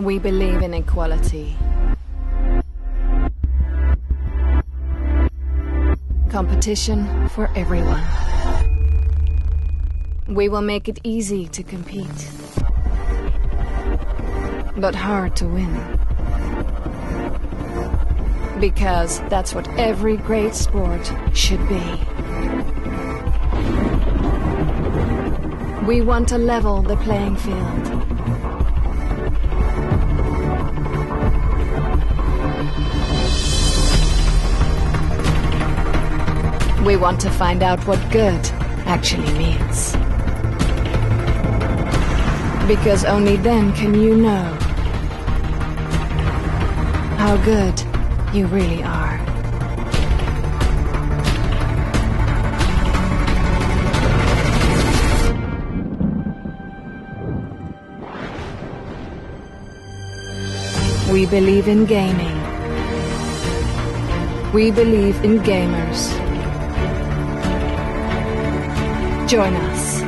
We believe in equality. Competition for everyone. We will make it easy to compete, but hard to win. Because that's what every great sport should be. We want to level the playing field. We want to find out what good actually means. Because only then can you know how good you really are. We believe in gaming. We believe in gamers. Join us.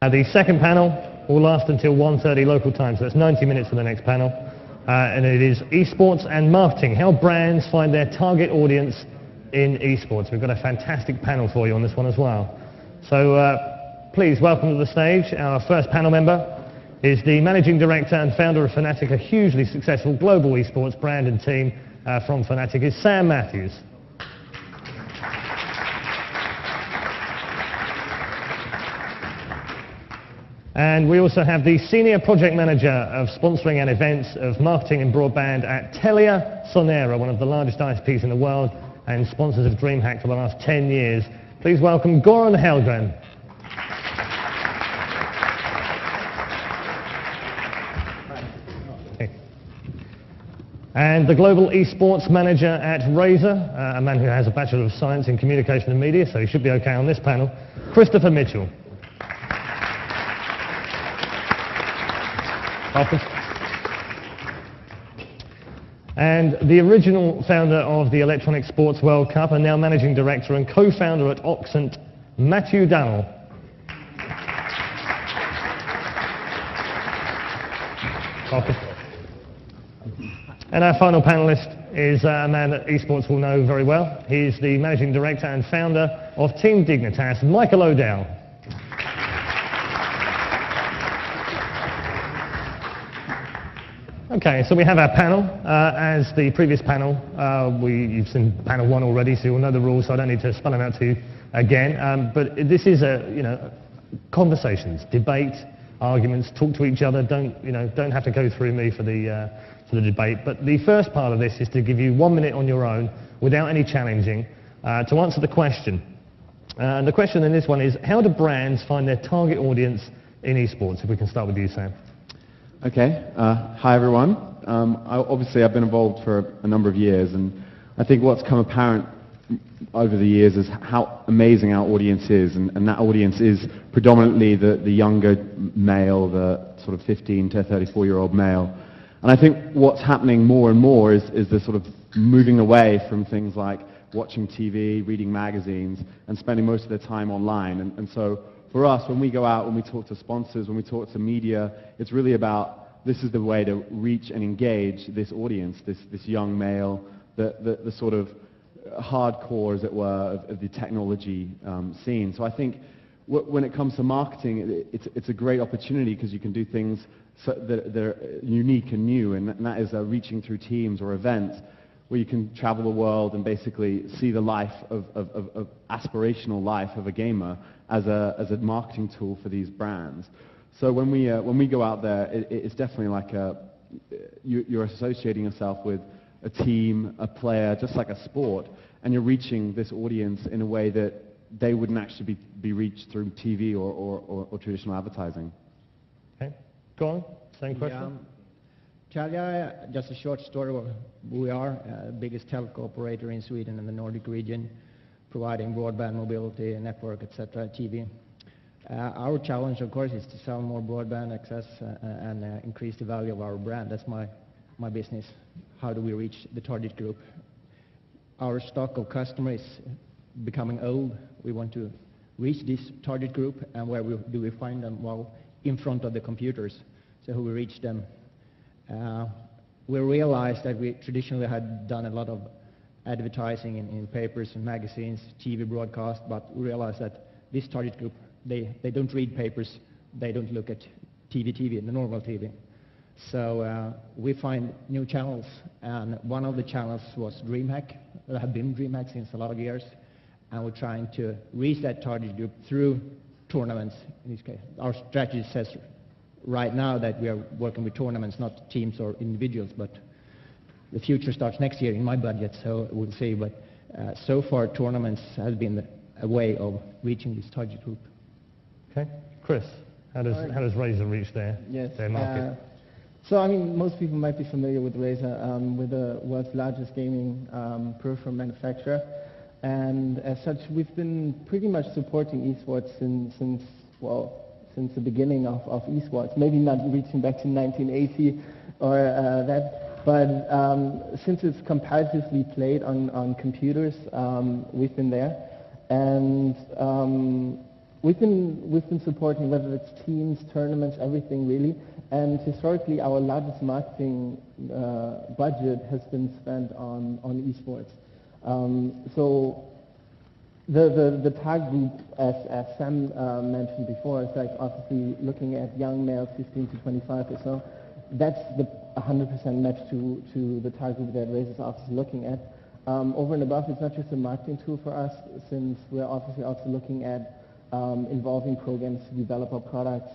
The second panel will last until 1:30 local time, so that's 90 minutes for the next panel. And it is eSports and marketing, how brands find their target audience in eSports. We've got a fantastic panel for you on this one as well. So please welcome to the stage our first panel member is the Managing Director and founder of Fnatic, a hugely successful global eSports brand and team from Fnatic, is Sam Matthieu. And we also have the Senior Project Manager of Sponsoring and Events of Marketing and Broadband at Telia, Sonera, one of the largest ISPs in the world and sponsors of DreamHack for the last 10 years. Please welcome Gorän Hellgren. And the Global eSports Manager at Razer, a man who has a Bachelor of Science in Communication and Media, so he should be okay on this panel, Christopher Mitchell. And the original founder of the Electronic Sports World Cup and now Managing Director and co-founder at Oxent, Matthieu Dalon. And our final panelist is a man that eSports will know very well. He's the Managing Director and founder of Team Dignitas, Michael O'Dell. Okay, so we have our panel. As the previous panel, you've seen panel 1 already, so you'll know the rules, so I don't need to spell them out to you again. But this is conversations, debate, arguments, talk to each other. Don't have to go through me for the debate. But the first part of this is to give you 1 minute on your own, without any challenging, to answer the question. And the question in this one is, how do brands find their target audience in esports? If we can start with you, Sam. Okay. Hi, everyone. Obviously, I've been involved for a number of years, and I think what's come apparent over the years is how amazing our audience is, and that audience is predominantly the younger male, the sort of 15 to 34-year-old male. And I think what's happening more and more is the sort of moving away from things like watching TV, reading magazines, and spending most of their time online. And so for us, when we go out, when we talk to sponsors, when we talk to media, it's really about this is the way to reach and engage this audience, this young male, the sort of hardcore, as it were, of the technology scene. So I think when it comes to marketing, it's a great opportunity because you can do things that are unique and new, and that is reaching through teams or events where you can travel the world and basically see the life of aspirational life of a gamer as a marketing tool for these brands. So when we go out there, it's definitely like you're associating yourself with a team, a player, just like a sport, and you're reaching this audience in a way that they wouldn't actually be reached through TV or traditional advertising. Okay, go on. Same question. Telia, just a short story. We are the biggest telco operator in Sweden and the Nordic region, providing broadband, mobility, network, etc., TV. Our challenge, of course, is to sell more broadband access and increase the value of our brand. That's my business. How do we reach the target group? Our stock of customers is becoming old. We want to reach this target group, and where do we find them? Well, in front of the computers. So how we reach them? We realized that we traditionally had done a lot of advertising in papers and magazines, TV broadcast, but we realized that this target group, they don't read papers, they don't look at TV, the normal TV. So we find new channels, and one of the channels was DreamHack. There have been DreamHack since a lot of years, and we're trying to reach that target group through tournaments. In this case, our strategy says right now that we are working with tournaments, not teams or individuals, but the future starts next year in my budget, so we'll see. But so far, tournaments has been a way of reaching this target group. Okay, Chris, how does Razer reach their market? So I mean, most people might be familiar with Razer, with the world's largest gaming peripheral manufacturer, and as such, we've been pretty much supporting esports since the beginning of esports. Maybe not reaching back to 1980 or that, but since it's comparatively played on computers, we've been there, and we've been supporting, whether it's teams, tournaments, everything really. And historically, our largest marketing budget has been spent on esports. So the target group, as Sam mentioned before, is like obviously looking at young males, 15 to 25 or so. That's the 100% match to the target group that Razer's obviously looking at. Over and above, it's not just a marketing tool for us, since we're obviously also looking at involving programs to develop our products.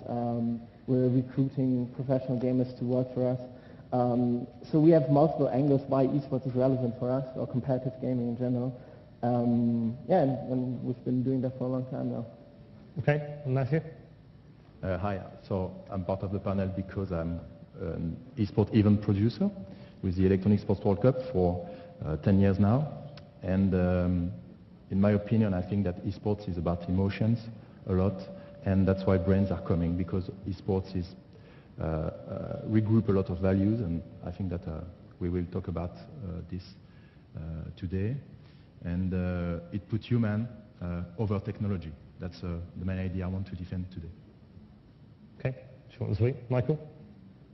We're recruiting professional gamers to work for us. So we have multiple angles why esports is relevant for us, or competitive gaming in general. Yeah, and we've been doing that for a long time now. Okay, and Matthieu? Hi, so I'm part of the panel because I'm an eSport event producer with the Electronic Sports World Cup for 10 years now. And in my opinion, I think that eSports is about emotions a lot, and that's why brands are coming, because eSports is regroup a lot of values, and I think that we will talk about this today. And it puts human over technology. That's the main idea I want to defend today. Okay, short and sweet. Michael?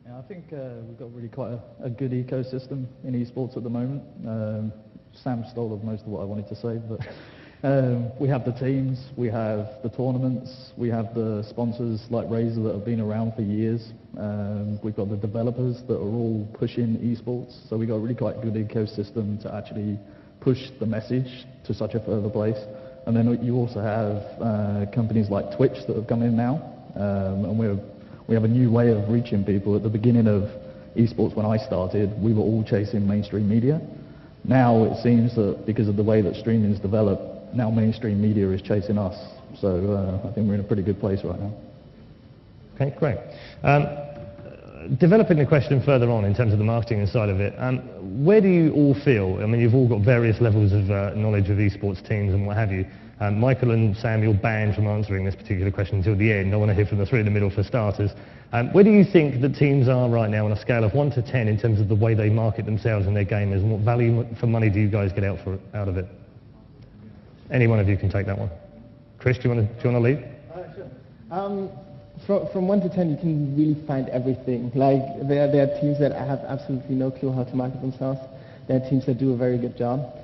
Yeah, I think we've got really quite a good ecosystem in esports at the moment. Sam stole most of what I wanted to say, but we have the teams, we have the tournaments, we have the sponsors like Razer that have been around for years. We've got the developers that are all pushing esports, so we've got a really quite good ecosystem to actually push the message to such a further place. And then you also have companies like Twitch that have come in now, and we have a new way of reaching people. At the beginning of esports, when I started, we were all chasing mainstream media. Now it seems that because of the way that streaming is developed, now mainstream media is chasing us. So I think we're in a pretty good place right now. Okay, great. Developing the question further on in terms of the marketing side of it, where do you all feel, I mean, you've all got various levels of knowledge of esports teams and what have you. Michael and Sam, you're banned from answering this particular question until the end. I want to hear from the three in the middle for starters. Where do you think the teams are right now on a scale of 1 to 10 in terms of the way they market themselves and their gamers, and what value for money do you guys get out of it? Any one of you can take that one. Chris, do you want to lead? Sure. From 1 to 10, you can really find everything. Like, there are teams that have absolutely no clue how to market themselves. There are teams that do a very good job.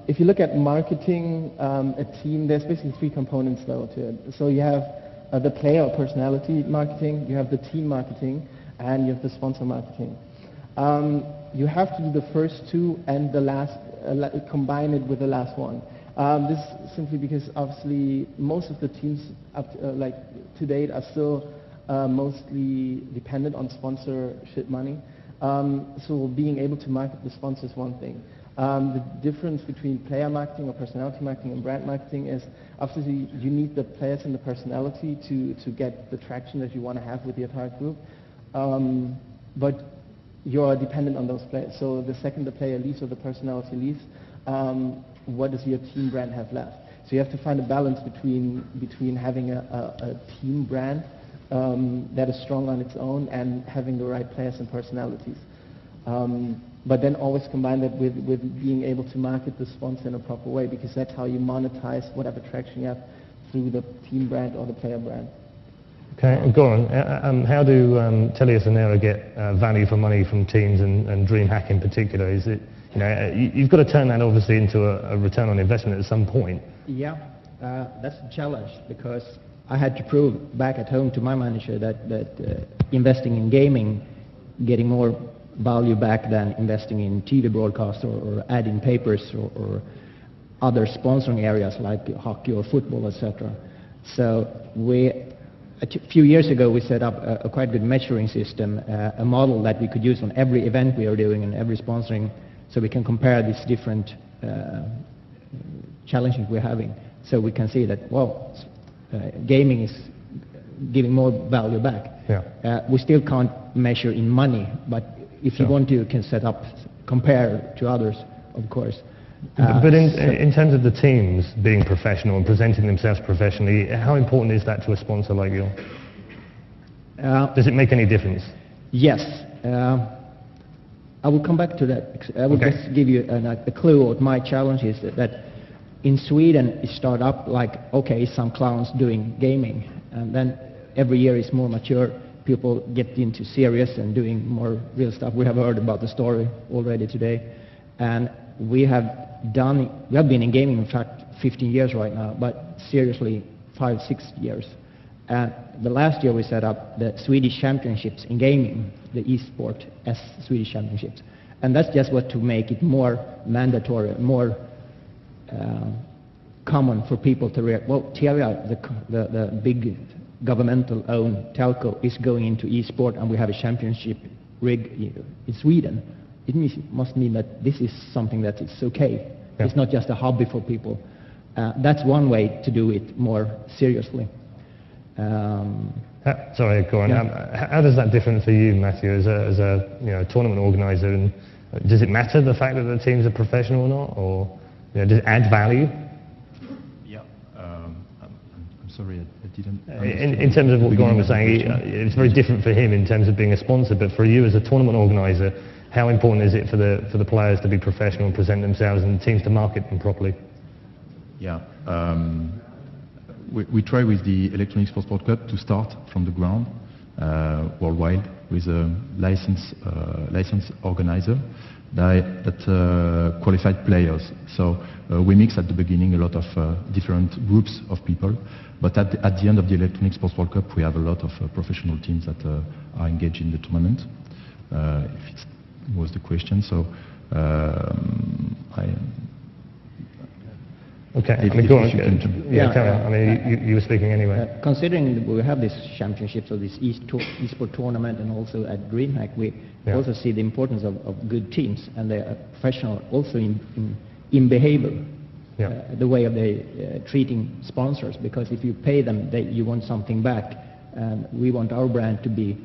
If you look at marketing a team, there's basically 3 components though to it. So you have the player or personality marketing, you have the team marketing, and you have the sponsor marketing. You have to do the first 2 and the last, combine it with the last one. This is simply because obviously most of the teams up to date are still mostly dependent on sponsorship money. So being able to market the sponsor is one thing. The difference between player marketing or personality marketing and brand marketing is obviously you need the players and the personality to get the traction that you want to have with your target group. But you're dependent on those players. So the second the player leaves or the personality leaves, what does your team brand have left? So you have to find a balance between having a team brand that is strong on its own and having the right players and personalities. But then always combine that with being able to market the sponsor in a proper way, because that's how you monetize whatever traction you have through the team brand or the player brand. Okay, and Gorän, how do Telia Sonera get value for money from teams and DreamHack in particular? Is it, you know, you've got to turn that obviously into a return on investment at some point. Yeah, that's a challenge, because I had to prove back at home to my manager that investing in gaming, getting more value back than investing in TV broadcast or adding papers or other sponsoring areas like hockey or football, etc. So a few years ago we set up a quite good measuring system, a model that we could use on every event we are doing and every sponsoring, so we can compare these different challenges we're having. So we can see that, well, gaming is giving more value back. Yeah. We still can't measure in money, but if you want to, you can set up, compare to others, of course. But in terms of the teams being professional and presenting themselves professionally, how important is that to a sponsor like you? Does it make any difference? Yes. I will come back to that. I will just give you a clue what my challenge is, that in Sweden it started up like, okay, some clowns doing gaming, and then every year it's more mature. People get into serious and doing more real stuff. We have heard about the story already today, and we have been in gaming, in fact, 15 years right now, but seriously 5-6 years. And the last year we set up the Swedish Championships in gaming, the eSport as Swedish Championships, and that's just what to make it more mandatory, more common for people to react. Well, Telia, the big governmental-owned telco, is going into esport, and we have a championship rig in Sweden. It must mean that this is something that it's okay. Yeah. It's not just a hobby for people. That's one way to do it more seriously. Sorry, Gorän. Yeah. How does that differ for you, Matthieu, as a tournament organizer? And does it matter the fact that the teams are professional or not, or does it add value? Yeah, I'm sorry, I didn't. In terms of what Gorän was saying, it's very different for him in terms of being a sponsor. But for you as a tournament organizer, how important is it for the players to be professional and present themselves, and the teams to market them properly? Yeah. We try with the Electronic Sports World Cup to start from the ground worldwide with a license organizer that qualified players. So we mix at the beginning a lot of different groups of people, but at the end of the Electronic Sports World Cup we have a lot of professional teams that are engaged in the tournament, if it was the question. So Okay, I mean, Gorän, carry on. I mean, you were speaking anyway. Considering we have this championship, so this eSport tournament, and also at DreamHack, we also see the importance of good teams, and they are professional also in behavior, the way of they treating sponsors, because if you pay them, you want something back, and we want our brand to be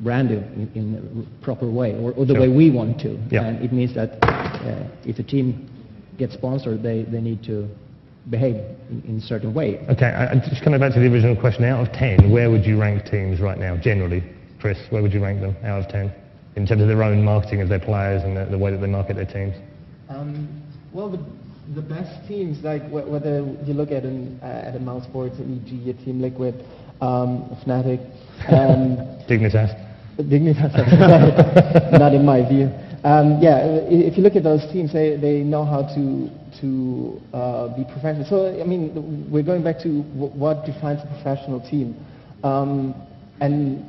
branded in a proper way, or the way we want to. And it means that if a team gets sponsored, they need to behave in a certain way. Okay, just coming back to the original question, out of 10, where would you rank teams right now, generally? Chris, where would you rank them out of 10, in terms of their own marketing of their players and the way that they market their teams? Well, the best teams, like whether you look at a Mouse Sports, an EG, a Team Liquid, Fnatic, Dignitas. Dignitas, not in my view. If you look at those teams, they know how to be professional. So, I mean, we're going back to what defines a professional team. And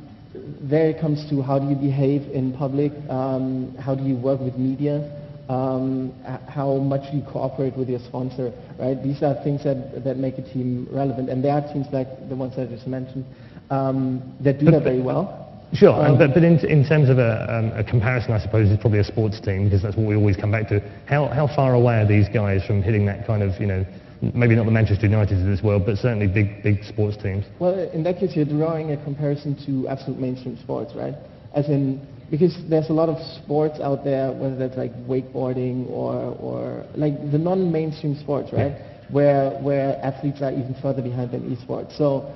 there it comes to how do you behave in public, how do you work with media, how much you cooperate with your sponsor, right? These are things that make a team relevant. And there are teams like the ones I just mentioned that do that very well. Sure, but in terms of a comparison, I suppose, is probably a sports team, because that's what we always come back to. How far away are these guys from hitting that kind of, maybe not the Manchester Uniteds of this world, but certainly big sports teams? Well, in that case, you're drawing a comparison to absolute mainstream sports, right? As in, because there's a lot of sports out there, whether that's like wakeboarding or like the non-mainstream sports, right? Where athletes are even further behind than esports. So,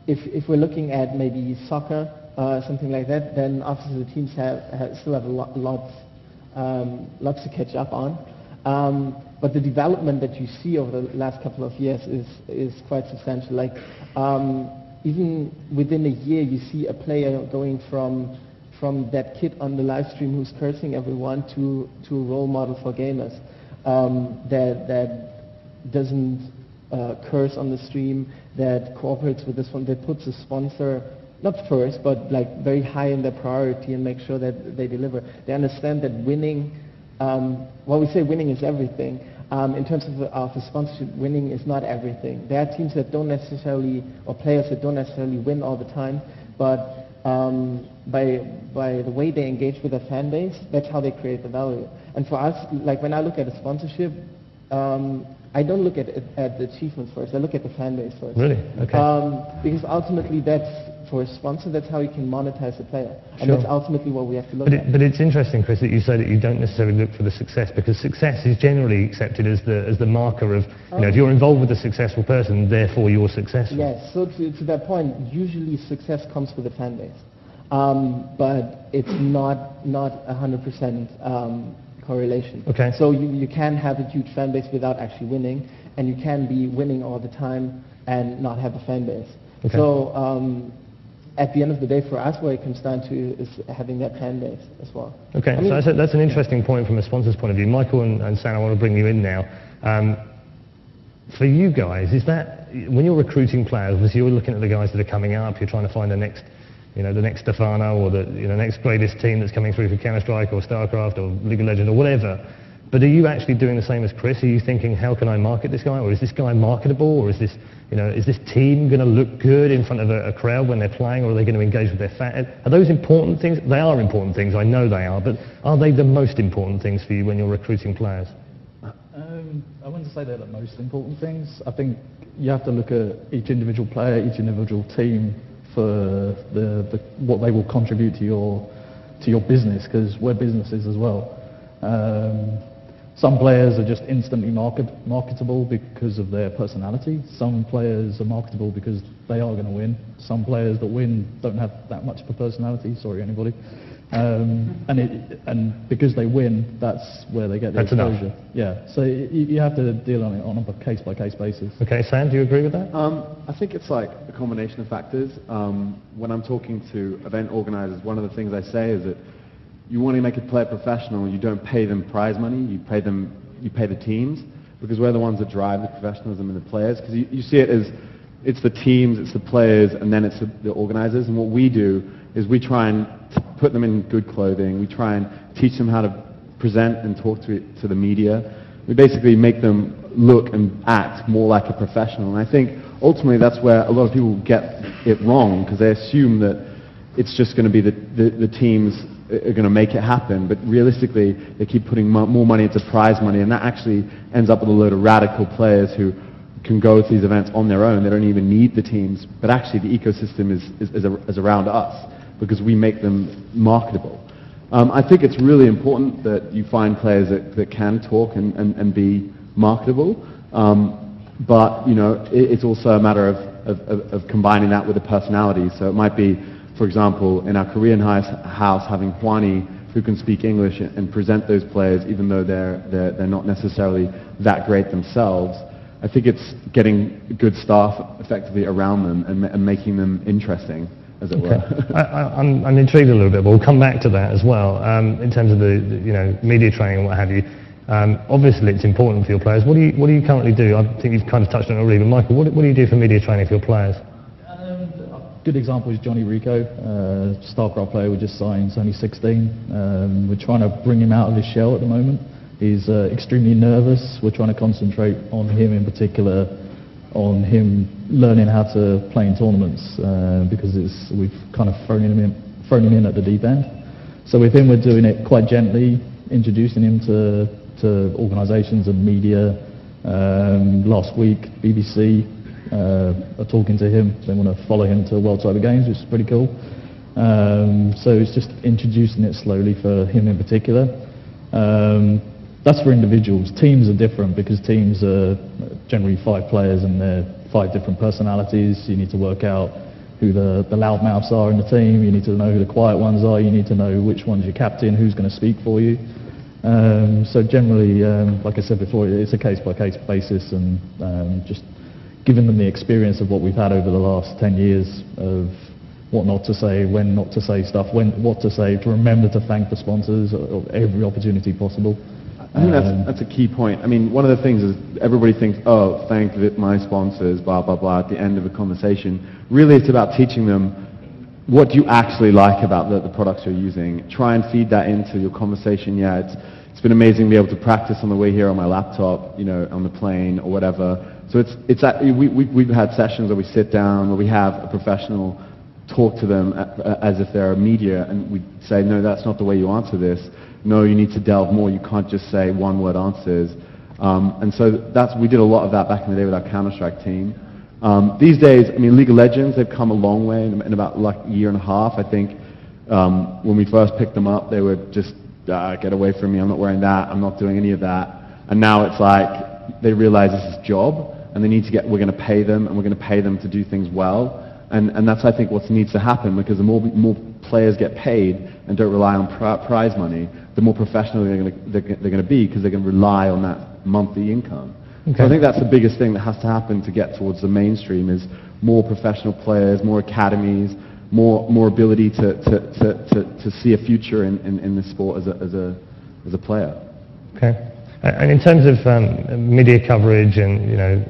if we're looking at maybe soccer, something like that, then obviously the teams still have lots to catch up on. But the development that you see over the last couple of years is quite substantial. Like even within a year, you see a player going from that kid on the live stream who's cursing everyone to a role model for gamers that doesn't curse on the stream, that cooperates with this one, that puts a sponsor not first, but like very high in their priority and make sure that they deliver. They understand that winning, well, we say winning is everything. In terms of a sponsorship, winning is not everything. There are teams that don't necessarily, or players that don't necessarily win all the time, but by the way they engage with their fan base, that's how they create the value. And for us, like when I look at a sponsorship, I don't look at the achievements first. I look at the fan base first. Really? Okay. Because ultimately, for a sponsor, that's how you can monetize the player, and that's ultimately what we have to look at. But it's interesting, Chris, that you say that you don't necessarily look for the success, because success is generally accepted as the marker of, if you're involved with a successful person, therefore you're successful. Yes. So to that point, usually success comes with a fan base, but it's not 100%. Correlation. Okay. So you can have a huge fan base without actually winning, and you can be winning all the time and not have a fan base. Okay. So at the end of the day, for us, what it comes down to is having that fan base as well. Okay, so that's an interesting point from a sponsor's point of view. Michael and Sam, I want to bring you in now. For you guys, is that, when you're recruiting players, obviously you're looking at the guys that are coming up, you're trying to find the next Stefano or the next greatest team that's coming through for Counter-Strike or StarCraft or League of Legends or whatever. But are you actually doing the same as Chris? Are you thinking, how can I market this guy? Or is this guy marketable? Or is this, is this team going to look good in front of a crowd when they're playing? Or are they going to engage with their fan? Are those important things? They are important things, I know they are. But are they the most important things for you when you're recruiting players? I wouldn't say they're the most important things. I think you have to look at each individual player, each individual team for what they will contribute to your business, because we're businesses as well. Some players are just instantly marketable because of their personality. Some players are marketable because they are going to win. Some players that win don't have that much of a personality. Sorry, anybody. And because they win, that's where they get their exposure. Enough. Yeah. So you have to deal on a case-by-case basis. Okay, Sam, do you agree with that? I think it's like a combination of factors. When I'm talking to event organizers, one of the things I say is that you want to make a player professional, you don't pay them prize money, you pay the teams, because we're the ones that drive the professionalism in the players. Because you see it as it's the teams, it's the players, and then it's the organizers. And what we do is we try and put them in good clothing. We try and teach them how to present and talk to the media. We basically make them look and act more like a professional. And I think ultimately that's where a lot of people get it wrong, because they assume that it's just going to be the teams are going to make it happen, but realistically they keep putting more money into prize money, and that actually ends up with a load of radical players who can go to these events on their own. They don't even need the teams, but actually the ecosystem is around us because we make them marketable. I think it's really important that you find players that can talk and be marketable, but it's also a matter of combining that with the personality. So it might be, for example, in our Korean house, having Hwani who can speak English and present those players, even though they're not necessarily that great themselves. I think it's getting good staff effectively around them and making them interesting, as it were. I'm intrigued a little bit, but we'll come back to that as well. In terms of the media training and what have you. Obviously, it's important for your players. What do you currently do? I think you've kind of touched on it already, but Michael, what do you do for media training for your players? Good example is Johnny Rico, StarCraft player we just signed. He's only 16. We're trying to bring him out of his shell at the moment. He's extremely nervous. We're trying to concentrate on him in particular, on him learning how to play in tournaments, because we've kind of thrown him in at the deep end. So with him, we're doing it quite gently, introducing him to organisations and media. Last week, BBC are talking to him. They want to follow him to World Cyber Games, which is pretty cool. So it's just introducing it slowly for him in particular. That's for individuals. Teams are different because teams are generally 5 players and they're 5 different personalities. You need to work out who the loudmouths are in the team. You need to know who the quiet ones are. You need to know which one's your captain, who's going to speak for you. So generally, like I said before, it's a case-by-case basis, and just giving them the experience of what we've had over the last 10 years of what not to say, when not to say stuff, what to say, to remember to thank the sponsors of every opportunity possible. I think that's a key point. I mean, one of the things is everybody thinks, oh, thank my sponsors, blah, blah, blah, at the end of a conversation. Really, it's about teaching them what you actually like about the products you're using. Try and feed that into your conversation. Yeah, it's been amazing to be able to practice on the way here on my laptop, on the plane or whatever. So we've had sessions where we sit down, where we have a professional talk to them as if they're a media, and we say, no, that's not the way you answer this. No, you need to delve more. You can't just say one-word answers. And so we did a lot of that back in the day with our Counter-Strike team. These days, I mean, League of Legends, they've come a long way in about like a year and a half. I think when we first picked them up, they were just, get away from me, I'm not wearing that, I'm not doing any of that. And now it's like they realize this is a job, and they need to we're going to pay them, and we're going to pay them to do things well. And that's, I think, what needs to happen, because the more players get paid and don't rely on prize money, the more professional they're going to be, because they're going to rely on that monthly income. Okay. So I think that's the biggest thing that has to happen to get towards the mainstream, is more professional players, more academies, more ability to see a future in this sport as a player. Okay. And in terms of media coverage and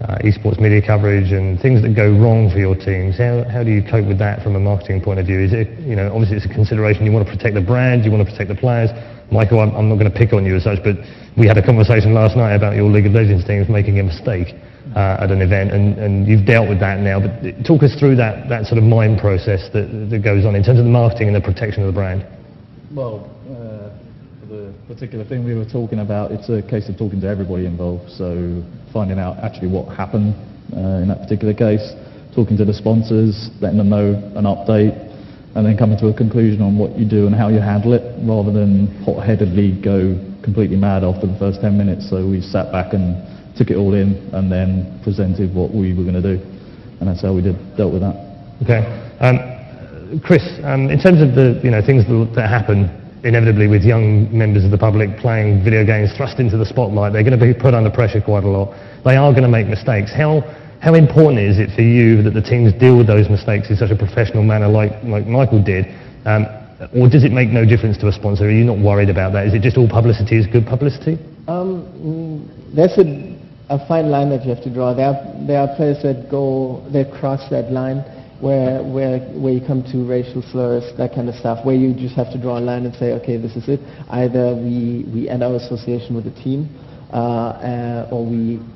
eSports media coverage and things that go wrong for your teams. How do you cope with that from a marketing point of view? Is it, obviously it's a consideration, you want to protect the brand, you want to protect the players. Michael, I'm not going to pick on you as such, but we had a conversation last night about your League of Legends teams making a mistake at an event, and you've dealt with that now, but talk us through that sort of mind process that goes on in terms of the marketing and the protection of the brand. Well, for the particular thing we were talking about, it's a case of talking to everybody involved, so finding out actually what happened in that particular case, talking to the sponsors, letting them know an update, and then coming to a conclusion on what you do and how you handle it, rather than hot-headedly go completely mad after the first 10 minutes. So we sat back and took it all in and then presented what we were going to do, and that's how we dealt with that. Okay. Chris, in terms of the things that happen inevitably with young members of the public playing video games thrust into the spotlight, they're going to be put under pressure quite a lot. They are going to make mistakes. How important is it for you that the teams deal with those mistakes in such a professional manner like Michael did? Or does it make no difference to a sponsor? Are you not worried about that? Is it just all publicity is good publicity? There's a fine line that you have to draw. There are players that cross that line where you come to racial slurs, that kind of stuff, where you just have to draw a line and say, okay, this is it. Either we end our association with the team, or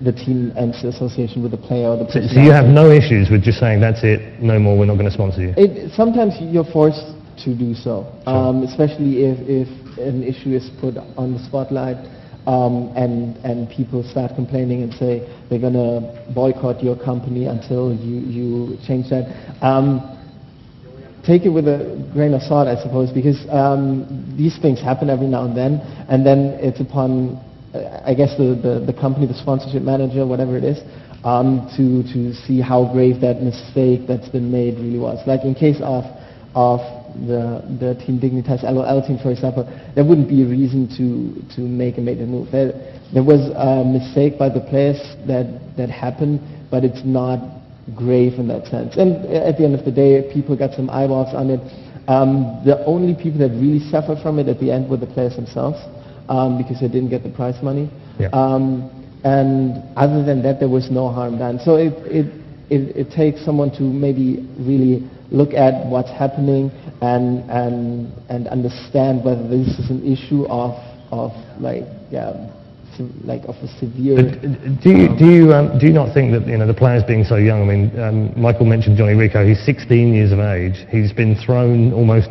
the team ends the association with the player or the person. So you have no issues with just saying, that's it, no more, we're not going to sponsor you? Sometimes you're forced to do so, Sure. especially if an issue is put on the spotlight, and people start complaining and say they're going to boycott your company until you change that. Take it with a grain of salt, I suppose, because these things happen every now and then it's upon, I guess, the company, the sponsorship manager, whatever it is, to see how grave that mistake that's been made really was. Like in case of the Team Dignitas LOL team, for example, there wouldn't be a reason to make a major move. There was a mistake by the players that happened, but it's not grave in that sense. And at the end of the day, people got some eyeballs on it. The only people that really suffered from it at the end were the players themselves, because they didn't get the prize money. Yeah. And other than that, there was no harm done. So it takes someone to maybe really look at what's happening and understand whether this is an issue of a severe. Do you not think that the players being so young? I mean, Michael mentioned Johnny Rico. He's 16 years of age. He's been thrown almost,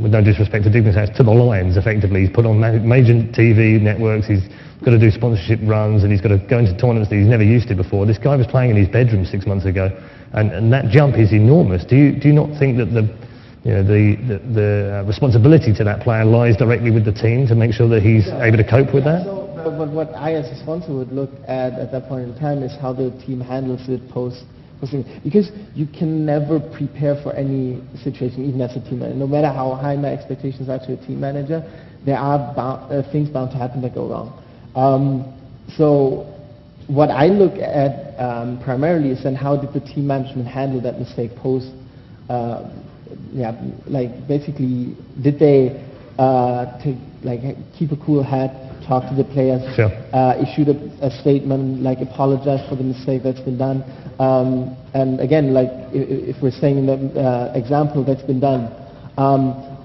with no disrespect to Dignitas, to the lions. Effectively, he's put on major TV networks. He's got to do sponsorship runs, and he's got to go into tournaments that he's never used to before. This guy was playing in his bedroom 6 months ago, and that jump is enormous. Do you not think that the responsibility to that player lies directly with the team to make sure that he's able to cope with that? But what I as a sponsor would look at that point in time is how the team handles it posting, because you can never prepare for any situation, even as a team manager. No matter how high my expectations are to a team manager, there are things bound to happen that go wrong. So what I look at primarily is then how did the team management handle that mistake post. Basically, did they keep a cool head, talk to the players, Sure. Issued a statement, apologize for the mistake that's been done, and again, if we're saying in the example that's been done,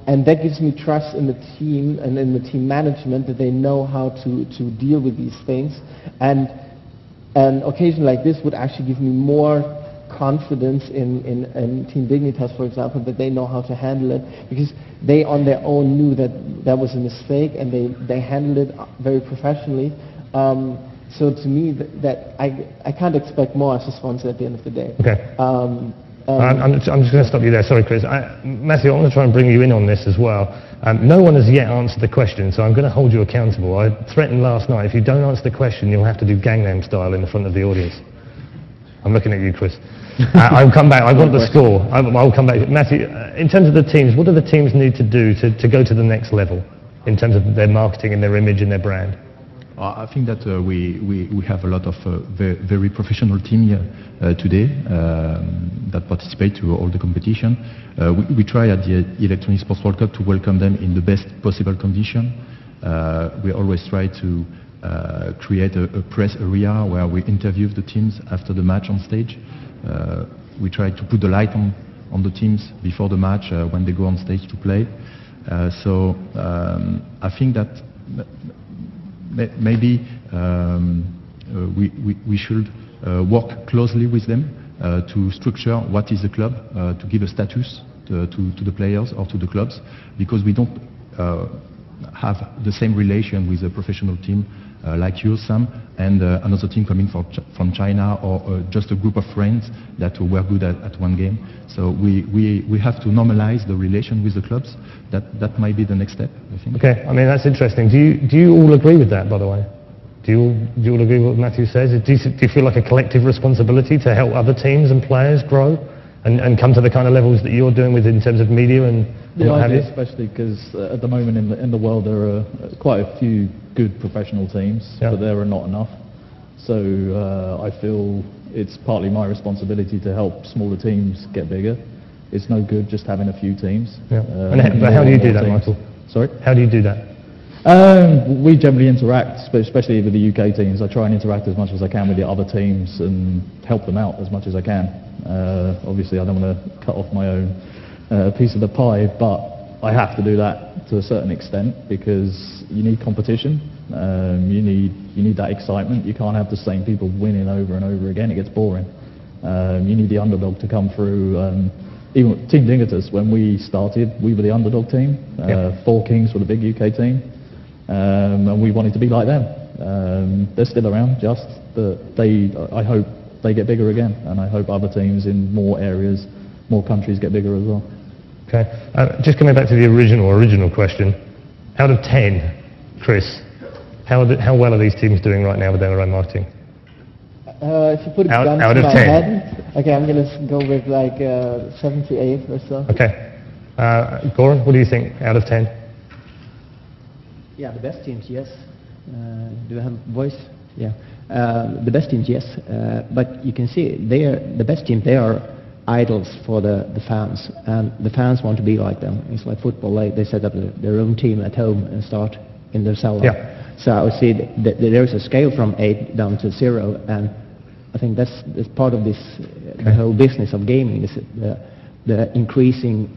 and that gives me trust in the team and in the team management that they know how to deal with these things, and an occasion like this would actually give me more confidence in Team Dignitas, for example, that they know how to handle it, because they on their own knew that was a mistake, and they handled it very professionally. So to me, that I can't expect more as a sponsor at the end of the day. Okay. I'm just going to stop you there. Sorry, Chris. Matthieu, I want to try and bring you in on this as well. No one has yet answered the question, so I'm going to hold you accountable. I threatened last night, if you don't answer the question, you'll have to do Gangnam Style in the front of the audience. I'm looking at you, Chris. I'll come back. I want the score. I'll come back. Matthieu, in terms of the teams, what do the teams need to do to go to the next level in terms of their marketing and their image and their brand? I think that we have a lot of very professional team here today that participate to all the competition. We try at the Electronic Sports World Cup to welcome them in the best possible condition. We always try to create a press area where we interview the teams after the match on stage. We try to put the light on the teams before the match when they go on stage to play. So I think that maybe we should work closely with them to structure what is the club, to give a status to the players or to the clubs, because we don't have the same relation with a professional team like you, Sam, and another team coming from China, or just a group of friends that were good at one game. So we have to normalize the relation with the clubs. That might be the next step, I think. Okay, I mean, that's interesting. Do you all agree with that, by the way? Do you all agree with what Matthieu says? Do you feel like a collective responsibility to help other teams and players grow and come to the kind of levels that you're doing with in terms of media and what have you? Especially because at the moment in the world there are quite a few good professional teams, but there are not enough. So I feel it's partly my responsibility to help smaller teams get bigger. It's no good just having a few teams. Yeah. But how do you do that, Michael? Sorry? How do you do that? We generally interact, especially with the UK teams. I try and interact as much as I can with the other teams and help them out as much as I can. Obviously, I don't want to cut off my own piece of the pie, but I have to do that to a certain extent because you need competition. You need that excitement. You can't have the same people winning over and over again. It gets boring. You need the underdog to come through. Even Team Dignitas, when we started, we were the underdog team. Four Kings were the big UK team. And we wanted to be like them. They're still around, just that I hope they get bigger again, and I hope other teams in more areas, more countries get bigger as well. Okay, just coming back to the original question, out of 10, Chris, how well are these teams doing right now with their own marketing? If you put it out down of to my 10. head, okay, I'm going to go with like 7 to 8 or so. Okay, Gorän, what do you think out of 10? Yeah, the best teams, yes. Do I have voice? Yeah. The best teams, yes. But you can see the best teams, they are idols for the fans. And the fans want to be like them. It's like football. They set up their own team at home and start in their cellar. Yeah. So I would say that there is a scale from 8 down to 0. And I think that's part of this, the whole business of gaming, is the increasing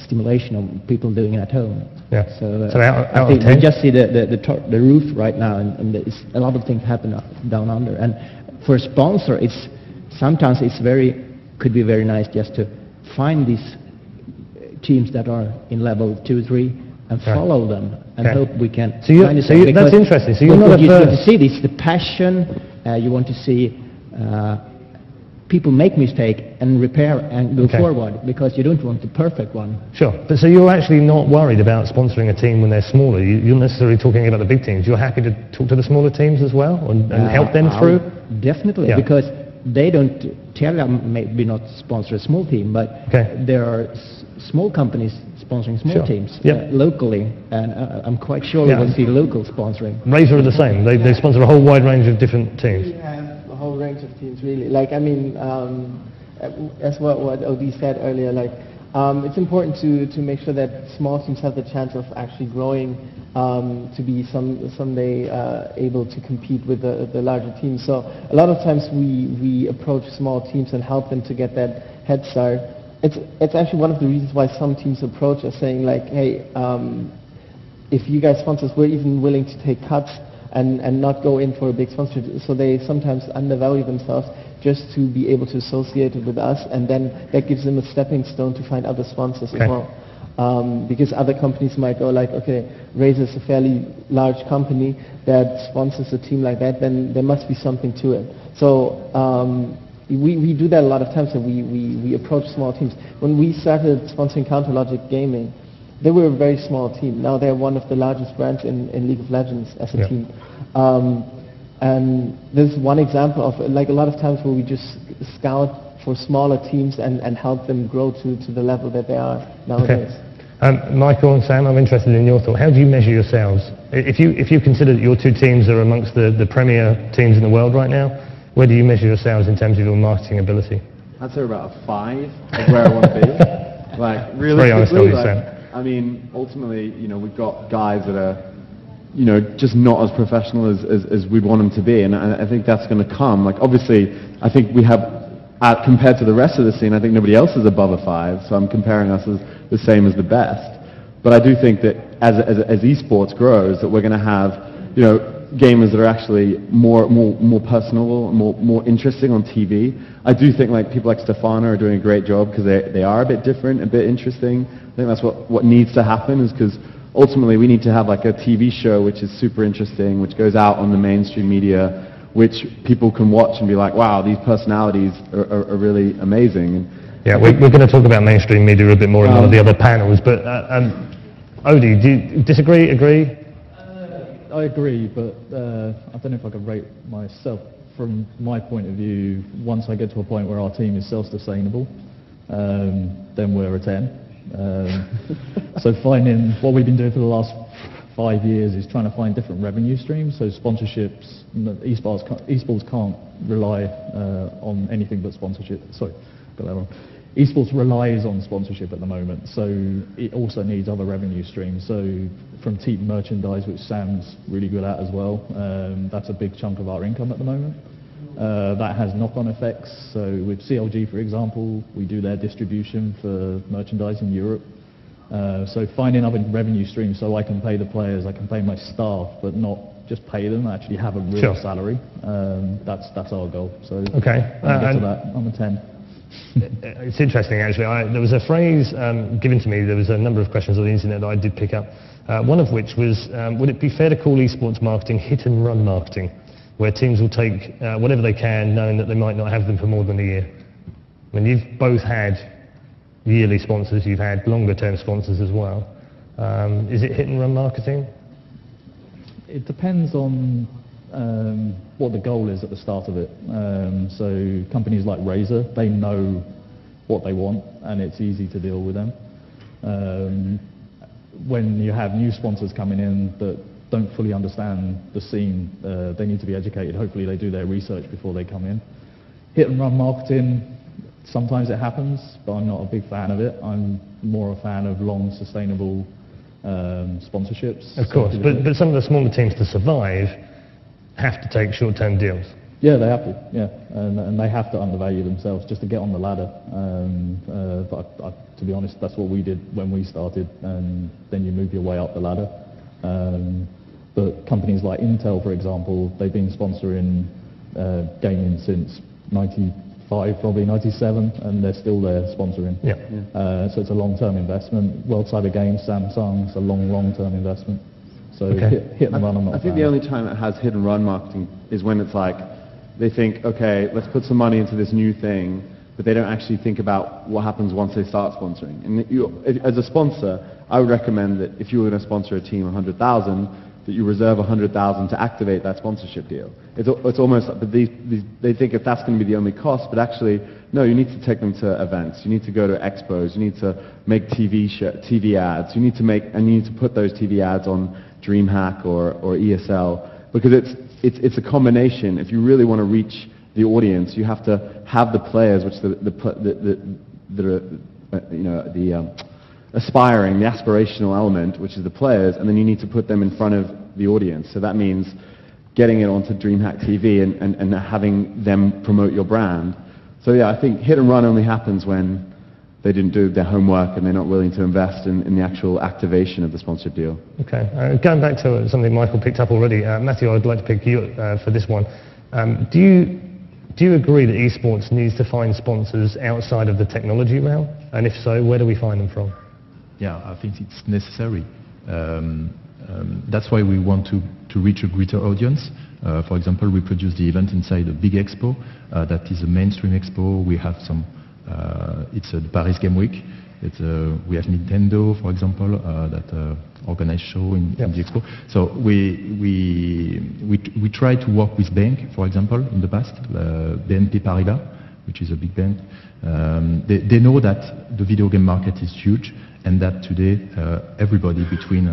stimulation of people doing it at home. Yeah. So, out I think of 10? we just see the roof right now, and there's a lot of things happen down under. And for a sponsor, sometimes could be very nice just to find these teams that are in level 2, 3, and follow them, and hope we can. That's interesting. So you're not you want to see this, the passion. You want to see people make mistake and repair and go forward, because you don't want the perfect one. Sure, but so you're actually not worried about sponsoring a team when they're smaller. You're necessarily talking about the big teams. You're happy to talk to the smaller teams as well and help them through? Definitely, because they don't, Telia maybe not sponsor a small team, but there are small companies sponsoring small teams locally, and I'm quite sure we will see local sponsoring. Razer are the same. They sponsor a whole wide range of different teams. We have a whole range of teams, really. Like, I mean, as what OD said earlier, like, it's important to make sure that small teams have the chance of actually growing to be someday able to compete with the larger teams. So a lot of times we approach small teams and help them to get that head start. It's actually one of the reasons why some teams approach us, saying like, hey, if you guys sponsor us, we're even willing to take cuts and not go in for a big sponsorship. So they sometimes undervalue themselves just to be able to associate it with us, and then that gives them a stepping stone to find other sponsors as well. Because other companies might go like, okay, Razer is a fairly large company that sponsors a team like that, then there must be something to it. So we do that a lot of times, and we approach small teams. When we started sponsoring CounterLogic Gaming, they were a very small team. Now they're one of the largest brands in League of Legends as a team. And there's one example of, like, a lot of times where we just scout for smaller teams and help them grow to the level that they are nowadays. Michael and Sam, I'm interested in your thought. How do you measure yourselves? If you consider that your two teams are amongst the premier teams in the world right now, where do you measure yourselves in terms of your marketing ability? I'd say about a 5 of where I want to be. Like, realistically, very honest, I mean, ultimately, you know, we've got guys that are just not as professional as we'd want them to be. And I think that's going to come. Like, obviously, I think we have, compared to the rest of the scene, I think nobody else is above a 5, so I'm comparing us as the same as the best. But I do think that as esports grows, that we're going to have, gamers that are actually more personal, more interesting on TV. I do think like people like Stefano are doing a great job because they are a bit different, a bit interesting. I think that's what needs to happen, is because ultimately we need to have like a TV show which is super interesting, which goes out on the mainstream media, which people can watch and be like, wow, these personalities are really amazing. Yeah, we're going to talk about mainstream media a bit more in one of the other panels, but Odie, do you disagree, agree? I agree, but I don't know if I could rate myself. From my point of view, once I get to a point where our team is self-sustainable, then we're a 10. So finding what we've been doing for the last 5 years is trying to find different revenue streams. So sponsorships, esports can't rely on anything but sponsorship. Sorry, got that wrong. Esports relies on sponsorship at the moment, so it also needs other revenue streams. So from team merchandise, which Sam's really good at as well, that's a big chunk of our income at the moment. That has knock-on effects. So with CLG, for example, we do their distribution for merchandise in Europe. So finding other revenue streams so I can pay the players, I can pay my staff, but not just pay them, actually have a real salary. That's our goal. So okay. When I get to that, I'm a 10. It's interesting, actually. There was a phrase given to me. There was a number of questions on the internet that I did pick up. One of which was, would it be fair to call esports marketing hit-and-run marketing, where teams will take whatever they can, knowing that they might not have them for more than a year? I mean, you've both had yearly sponsors. You've had longer-term sponsors as well. Is it hit-and-run marketing? It depends on what the goal is at the start of it. So companies like Razer, they know what they want and it's easy to deal with them. When you have new sponsors coming in that don't fully understand the scene, they need to be educated. Hopefully they do their research before they come in. Hit and run marketing, sometimes it happens, but I'm not a big fan of it. I'm more a fan of long, sustainable sponsorships. Of course, but some of the smaller teams to survive have to take short-term deals. Yeah, they have to, yeah. And they have to undervalue themselves just to get on the ladder. But to be honest, that's what we did when we started, and then you move your way up the ladder. But companies like Intel, for example, they've been sponsoring gaming since 95, probably 97, and they're still there sponsoring. Yeah. So it's a long-term investment. World Cyber Games, Samsung, it's a long-term investment. So hit and run, I'm not I think the only time it has hit and run marketing is when it's like, they think, okay, let's put some money into this new thing, but they don't actually think about what happens once they start sponsoring. And as a sponsor, I would recommend that if you were going to sponsor a team of 100,000, that you reserve 100,000 to activate that sponsorship deal. It's almost like, but they think if that's going to be the only cost, but actually, no, you need to take them to events, you need to go to expos, you need to make TV ads, you need to put those TV ads on DreamHack or ESL, because it's a combination. If you really want to reach the audience, you have to have the players, which the aspiring, the aspirational element, which is the players, and then you need to put them in front of the audience. So that means getting it onto DreamHack TV and having them promote your brand. So yeah, I think hit and run only happens when they didn't do their homework and they're not willing to invest in the actual activation of the sponsored deal. Okay, going back to something Michael picked up already, Matthieu, I'd like to pick you for this one. Do you agree that esports needs to find sponsors outside of the technology realm? And if so, where do we find them from? Yeah, I think it's necessary. That's why we want to reach a greater audience. For example, we produce the event inside a big expo. That is a mainstream expo. We have some. It's the Paris Game Week. We have Nintendo, for example, that organize show in the expo. So we try to work with bank, for example, in the past, BNP Paribas, which is a big bank. They know that the video game market is huge, and that today everybody between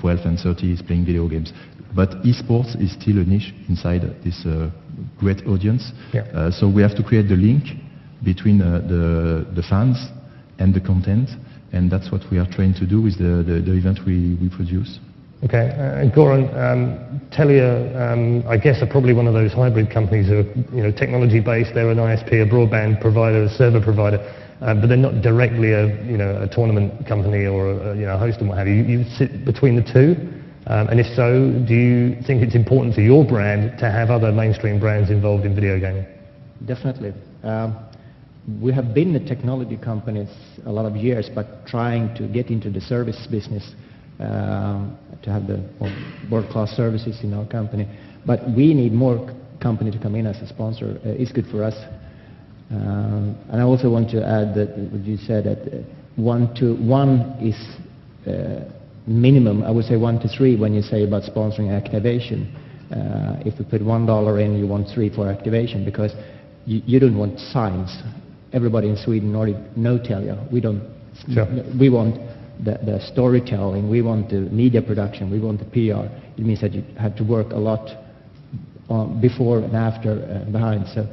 12 and 30 is playing video games. But esports is still a niche inside this great audience. So we have to create the link between the fans and the content, and that's what we are trying to do with the event we produce. Okay, Gorän, Telia, I guess, are probably one of those hybrid companies who are, technology-based. They're an ISP, a broadband provider, a server provider, but they're not directly a tournament company or a host and what have you. You sit between the two, and if so, do you think it's important for your brand to have other mainstream brands involved in video gaming? Definitely. We have been a technology company a lot of years, but trying to get into the service business, to have the world-class services in our company. But we need more company to come in as a sponsor. It's good for us. And I also want to add that what you said, that 1 to 1 is minimum. I would say 1 to 3 when you say about sponsoring activation. If you put $1 in, you want 3 for activation, because you don't want signs. Everybody in Sweden already know Telia. We don't. Sure. We want the storytelling. We want the media production. We want the PR. It means that you have to work a lot before and after and behind. So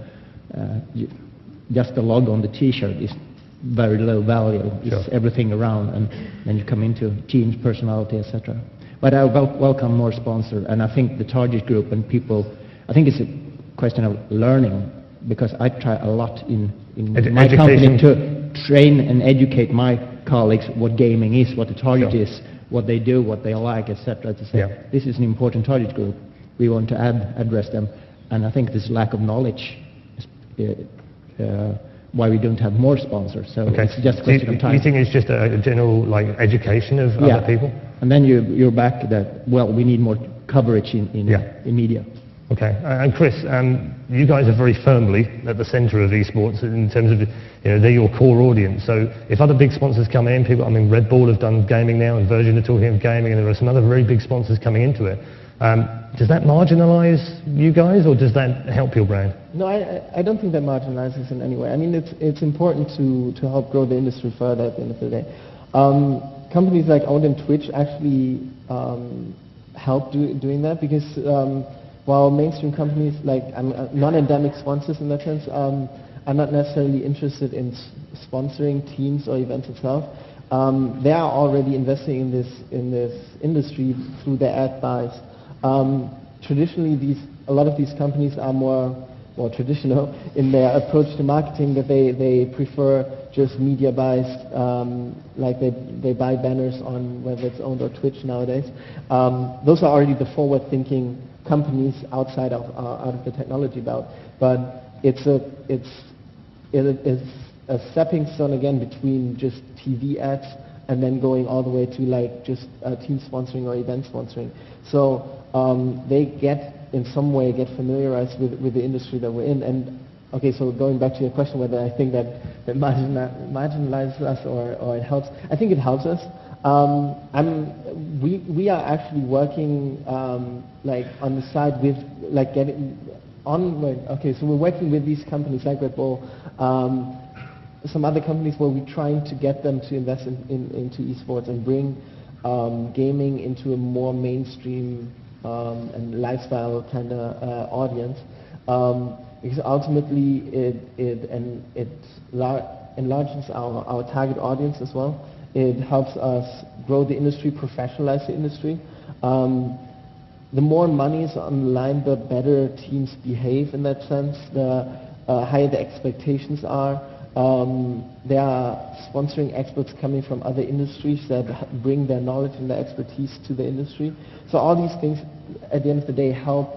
just the log on the T-shirt is very low value. It's everything around, and then you come into teams, personality, etc. But I welcome more sponsor, and I think the target group and people. I think it's a question of learning, because I try a lot in my company to train and educate my colleagues what gaming is, what the target is, what they do, what they like, etc. To say this is an important target group. We want to address them, and I think this lack of knowledge is why we don't have more sponsors. So it's just a question of time. You think it's just a general education of other people? And then you're back that we need more coverage in media. Okay, and Chris, you guys are very firmly at the centre of esports in terms of, they're your core audience. So if other big sponsors come in, Red Bull have done gaming now, and Virgin are talking of gaming, and there are some other very big sponsors coming into it. Does that marginalise you guys, or does that help your brand? No, I don't think that marginalizes in any way. I mean, it's important to help grow the industry further at the end of the day. Companies like owned and Twitch actually help doing that, because while mainstream companies like non-endemic sponsors in that sense are not necessarily interested in sponsoring teams or events itself, they are already investing in this industry through their ad buys. Traditionally, a lot of these companies are more traditional in their approach to marketing, that they prefer just media buys, like they buy banners on whether it's owned or Twitch nowadays. Those are already the forward-thinking companies outside of out of the technology belt, but it's a stepping stone again between just TV ads and then going all the way to just team sponsoring or event sponsoring. So they in some way get familiarized with the industry that we're in. And okay, so going back to your question whether I think that marginalizes us or it helps, I think it helps us. We are actually working on the side with getting on. Okay, so we're working with these companies like Red Bull, some other companies where we're trying to get them to invest into esports and bring gaming into a more mainstream and lifestyle kind of audience, because ultimately it enlarges our target audience as well. It helps us grow the industry, professionalize the industry. The more money is on the line, the better teams behave in that sense, the higher the expectations are. There are sponsoring experts coming from other industries that bring their knowledge and their expertise to the industry. So all these things, at the end of the day, help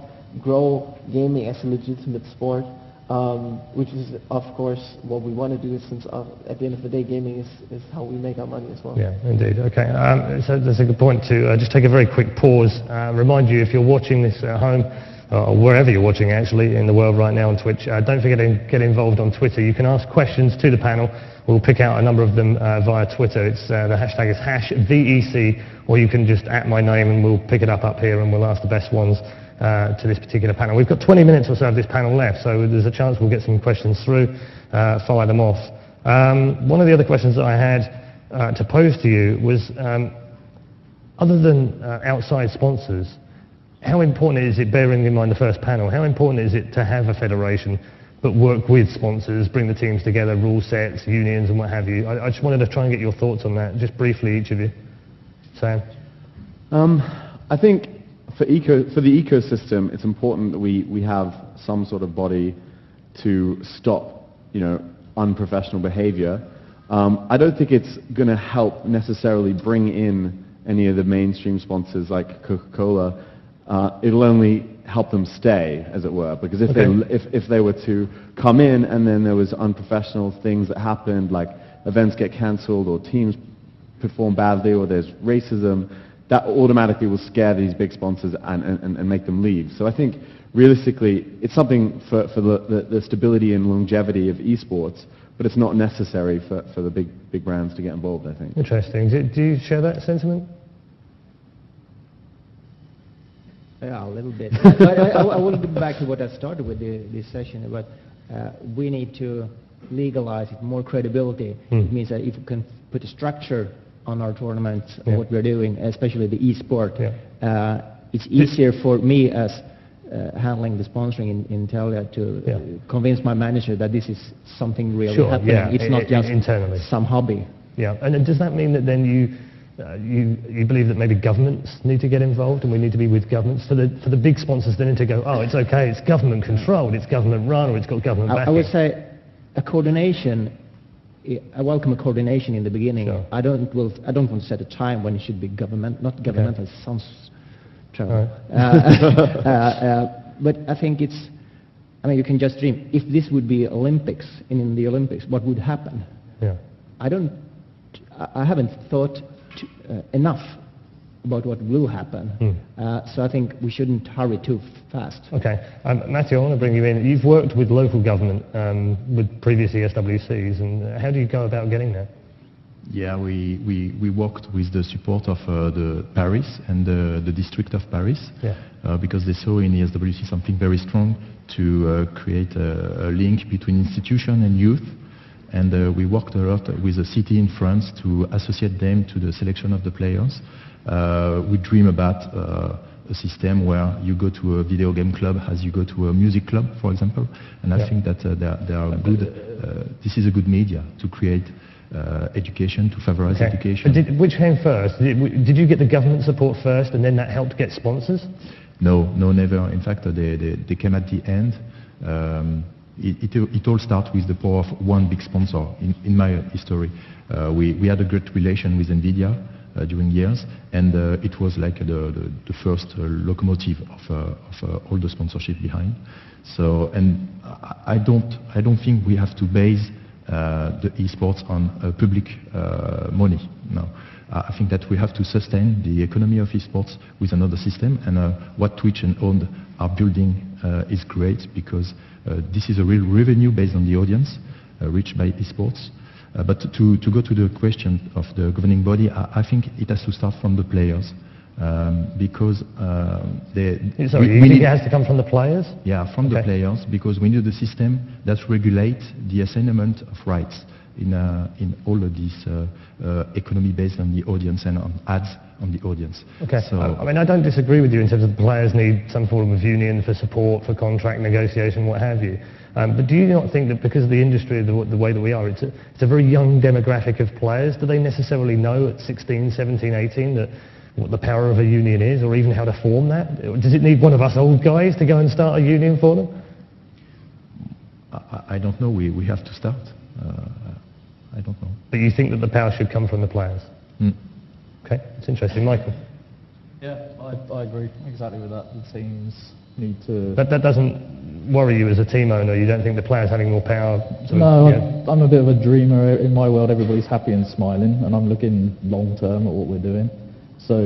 grow gaming as a legitimate sport, which is, of course, what we want to do, since at the end of the day, gaming is how we make our money as well. Yeah, indeed. Okay, so that's a good point to just take a very quick pause. Remind you, if you're watching this at home, or wherever you're watching actually in the world right now on Twitch, don't forget to get involved on Twitter. You can ask questions to the panel. We'll pick out a number of them via Twitter. It's the hashtag is #VEC, or you can just @ my name and we'll pick it up here and we'll ask the best ones to this particular panel. We've got 20 minutes or so of this panel left, so there's a chance we'll get some questions through, fire them off. One of the other questions that I had to pose to you was, other than outside sponsors, how important is it, bearing in mind the first panel, how important is it to have a federation but work with sponsors, bring the teams together, rule sets, unions and what have you? I just wanted to try and get your thoughts on that, just briefly, each of you. Sam? I think for the ecosystem, it's important that we have some sort of body to stop, unprofessional behavior. I don't think it's going to help necessarily bring in any of the mainstream sponsors like Coca-Cola. It'll only help them stay, as it were, because if they were to come in and then there was unprofessional things that happened, like events get cancelled or teams perform badly or there's racism, that automatically will scare these big sponsors and make them leave. So I think realistically it's something for the stability and longevity of esports, but it's not necessary for the big brands to get involved, I think. Interesting. Do you share that sentiment? Yeah, a little bit. I want to go back to what I started with this session about we need to legalize it, more credibility. It means that if we can put a structure on our tournaments, on what we're doing, especially the e-sport, it's easier for me as handling the sponsoring in Telia to convince my manager that this is something really happening. It's not just internally some hobby. Yeah, and does that mean that then you believe that maybe governments need to get involved and we need to be with governments for the big sponsors then to go, oh, it's okay, it's government controlled, it's government run, or it's got government backing? I would say a coordination. I welcome a coordination in the beginning. Sure. I don't want to set a time when it should be not governmental. Okay. Sounds trouble. Right. But I think you can just dream. If this would be Olympics, in the Olympics, what would happen? Yeah. I haven't thought enough about what will happen. So I think we shouldn't hurry too fast. Okay. Matthieu, I want to bring you in. You've worked with local government with previous ESWCs, and how do you go about getting there? Yeah, we worked with the support of the Paris and the district of Paris, because they saw in ESWC something very strong to create a link between institution and youth. And we worked a lot with a city in France to associate them to the selection of the players. We dream about a system where you go to a video game club as you go to a music club, for example. And I think that there are good. This is a good media to create education, to favorize education. But which came first? Did you get the government support first, and then that helped get sponsors? No, never. In fact, they came at the end. It all starts with the power of one big sponsor. In my history, we had a great relation with NVIDIA during years, and it was like the first locomotive of all the sponsorship behind. So, and I don't think we have to base the esports on public money. No. I think that we have to sustain the economy of esports with another system, and what Twitch and Owned are building is great, because this is a real revenue based on the audience reached by esports. But to go to the question of the governing body, I think it has to start from the players, because you think it has to come from the players? Yeah, from the players, because we need a system that regulates the assignment of rights in all of this economy based on the audience and on ads on the audience. Okay, so, I don't disagree with you in terms of the players need some form of union for support, for contract negotiation, what have you. But do you not think that because of the industry, the way that we are, it's a very young demographic of players? Do they necessarily know at 16, 17, 18 what the power of a union is, or even how to form that? Does it need one of us old guys to go and start a union for them? I don't know. We have to start. I don't know. But you think that the power should come from the players? Okay, it's interesting. Michael? Yeah, I agree exactly with that. The teams need to... But that doesn't worry you as a team owner? You don't think the players having more power... I'm a bit of a dreamer. In my world, everybody's happy and smiling, and I'm looking long-term at what we're doing. So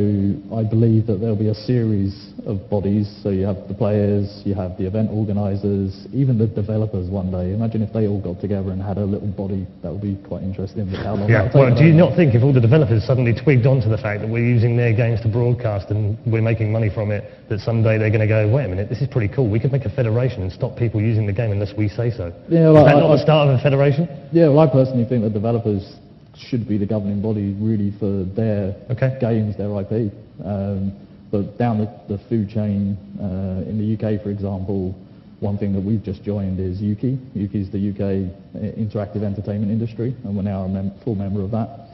I believe that there'll be a series of bodies. So you have the players, you have the event organisers, even the developers one day. Imagine if they all got together and had a little body. That would be quite interesting. But how long do you not think if all the developers suddenly twigged onto the fact that we're using their games to broadcast and we're making money from it, that someday they're going to go, wait a minute, this is pretty cool. We could make a federation and stop people using the game unless we say so. Yeah, is that not the start of a federation? Yeah, well, I personally think that developers should be the governing body really for their games, their IP. But down the food chain, in the UK, for example, one thing that we've just joined is UKI. UKI is the UK Interactive Entertainment Industry, and we're now a full member of that.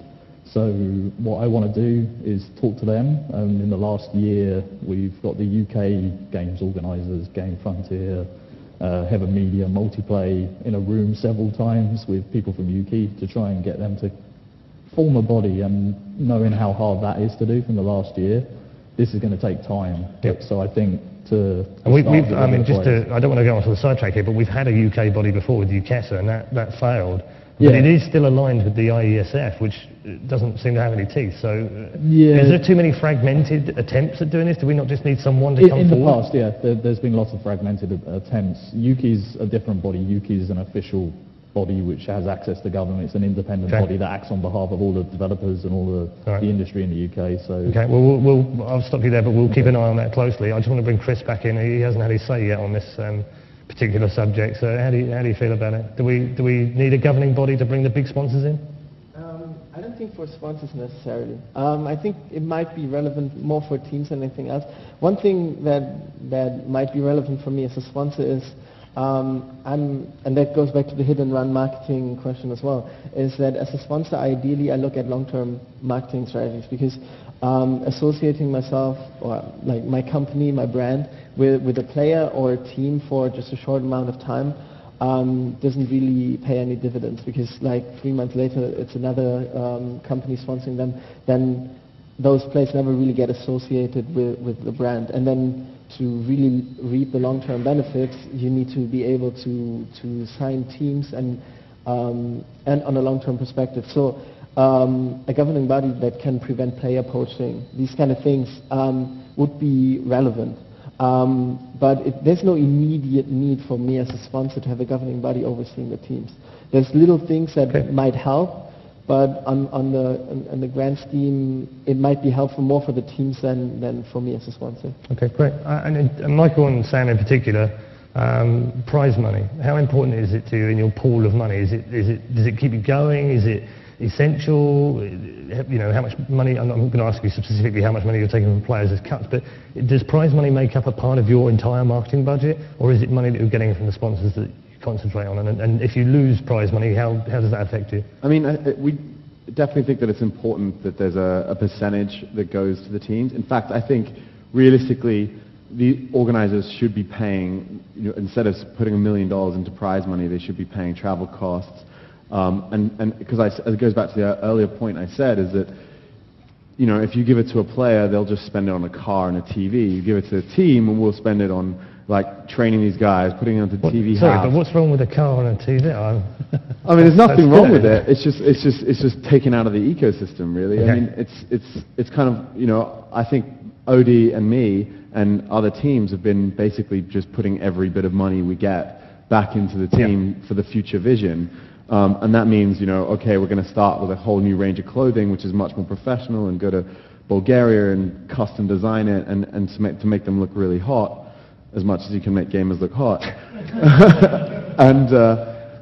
So what I want to do is talk to them. In the last year, we've got the UK games organisers, Game Frontier, Heaven Media, Multiplay in a room several times with people from UK to try and get them to form a body, and knowing how hard that is to do from the last year, this is going to take time. Yep. So I think to And I mean, I I don't want to go onto the sidetrack here, but we've had a UK body before with UKESA, and that failed. But Yeah. it is still aligned with the IESF, which doesn't seem to have any teeth. So Yeah. is there too many fragmented attempts at doing this? Do we not just need someone to come in the forward? past, yeah, there's been lots of fragmented attempts. UKI's a different body. UKI's an official body which has access to government. It's an independent Okay. body that acts on behalf of all the developers and all the Right. the industry in the UK. So Okay, well, I'll stop you there, but we'll keep an eye on that closely. I just want to bring Chris back in. He hasn't had his say yet on this particular subject. So how do you feel about it? Do we need a governing body to bring the big sponsors in? I don't think for sponsors necessarily. I think it might be relevant more for teams than anything else. One thing that might be relevant for me as a sponsor is, and that goes back to the hit and run marketing question as well, is that as a sponsor, ideally I look at long-term marketing strategies, because associating myself or like my company, my brand with a player or a team for just a short amount of time doesn't really pay any dividends, because like 3 months later it's another company sponsoring them, then those players never really get associated with the brand. And then to really reap the long-term benefits, you need to be able to sign teams and on a long-term perspective. So a governing body that can prevent player poaching, these kind of things would be relevant. But there's no immediate need for me as a sponsor to have a governing body overseeing the teams. There's little things that might help, but on the grand scheme, it might be helpful more for the teams than for me as a sponsor. Okay, great. And Michael and Sam in particular, prize money. How important is it to you in your pool of money? Does it keep you going? Is it essential? You know, how much money? I'm not going to ask you specifically how much money you're taking from players as cuts, but does prize money make up a part of your entire marketing budget, or is it money that you're getting from the sponsors that you concentrate on? And if you lose prize money, how does that affect you? I mean, we definitely think that it's important that there's a percentage that goes to the teams. In fact, I think realistically, the organizers should be paying, you know, instead of putting $1 million into prize money, they should be paying travel costs. And because it goes back to the earlier point I said, is that, you know, if you give it to a player, they'll just spend it on a car and a TV. You give it to a team, and we'll spend it on like training these guys, putting it onto TV. Sorry, house. but what's wrong with a car and a TV? I mean, there's nothing wrong with it. It's just taken out of the ecosystem, really. Okay. I mean, it's kind of, you know, I think Odie and me and other teams have been basically just putting every bit of money we get back into the team for the future vision. And that means, you know, okay, we're going to start with a whole new range of clothing, which is much more professional, and go to Bulgaria and custom design it and to make them look really hot, as much as you can make gamers look hot.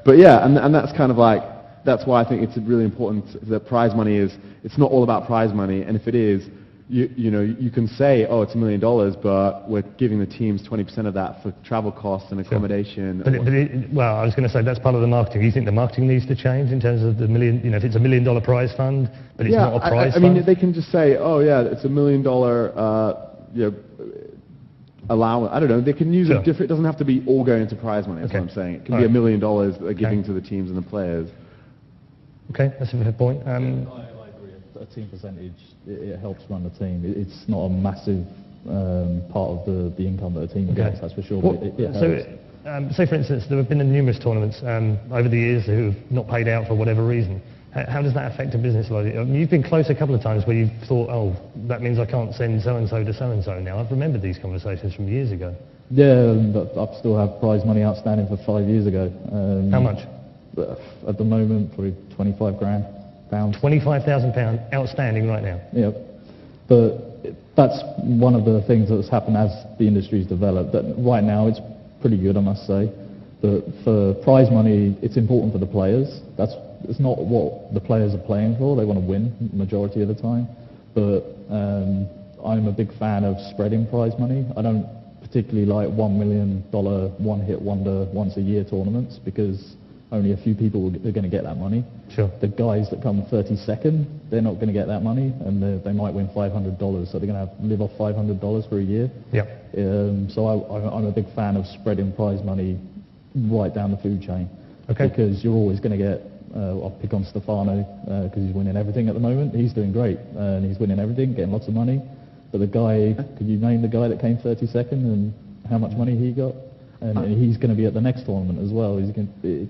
But yeah, and that's kind of like, that's why I think it's really important that prize money it's not all about prize money, and if it is, you know, you can say, oh, it's $1 million, but we're giving the teams 20% of that for travel costs and accommodation. Well, I was going to say that's part of the marketing. You think the marketing needs to change in terms of the million, you know, if it's $1 million prize fund, but it's not a prize fund? I mean, they can just say, oh yeah, it's $1 million, you know, allowance. I don't know. They can use it different. It doesn't have to be all going into prize money. That's what I'm saying. It can be $1 million that they're giving to the teams and the players. Okay, that's a fair point. I agree. A team percentage, it helps run the team. It's not a massive part of the income that a team gets, that's for sure. But it helps. Say, for instance, there have been numerous tournaments over the years who have not paid out for whatever reason. How does that affect a business logic? I mean, you've been close a couple of times where you've thought, oh, that means I can't send so-and-so to so-and-so now. I've remembered these conversations from years ago. Yeah, but I still have prize money outstanding for 5 years ago. How much? At the moment, probably 25 grand. Pounds. £25,000 outstanding right now? Yep. But that's one of the things that's happened as the industry's developed. That right now it's pretty good, I must say. But for prize money, it's important for the players. It's not what the players are playing for. They want to win the majority of the time. But I'm a big fan of spreading prize money. I don't particularly like $1 million one-hit wonder once-a-year tournaments, because only a few people are going to get that money. Sure. The guys that come 32nd, they're not going to get that money, and they might win $500, so they're going to live off $500 for a year. Yeah. So I'm a big fan of spreading prize money right down the food chain. Okay. Because you're always going to get, I'll pick on Stefano because he's winning everything at the moment. He's doing great, and he's winning everything, getting lots of money. But the guy, could you name the guy that came 32nd and how much money he got? And he's going to be at the next tournament as well. Okay,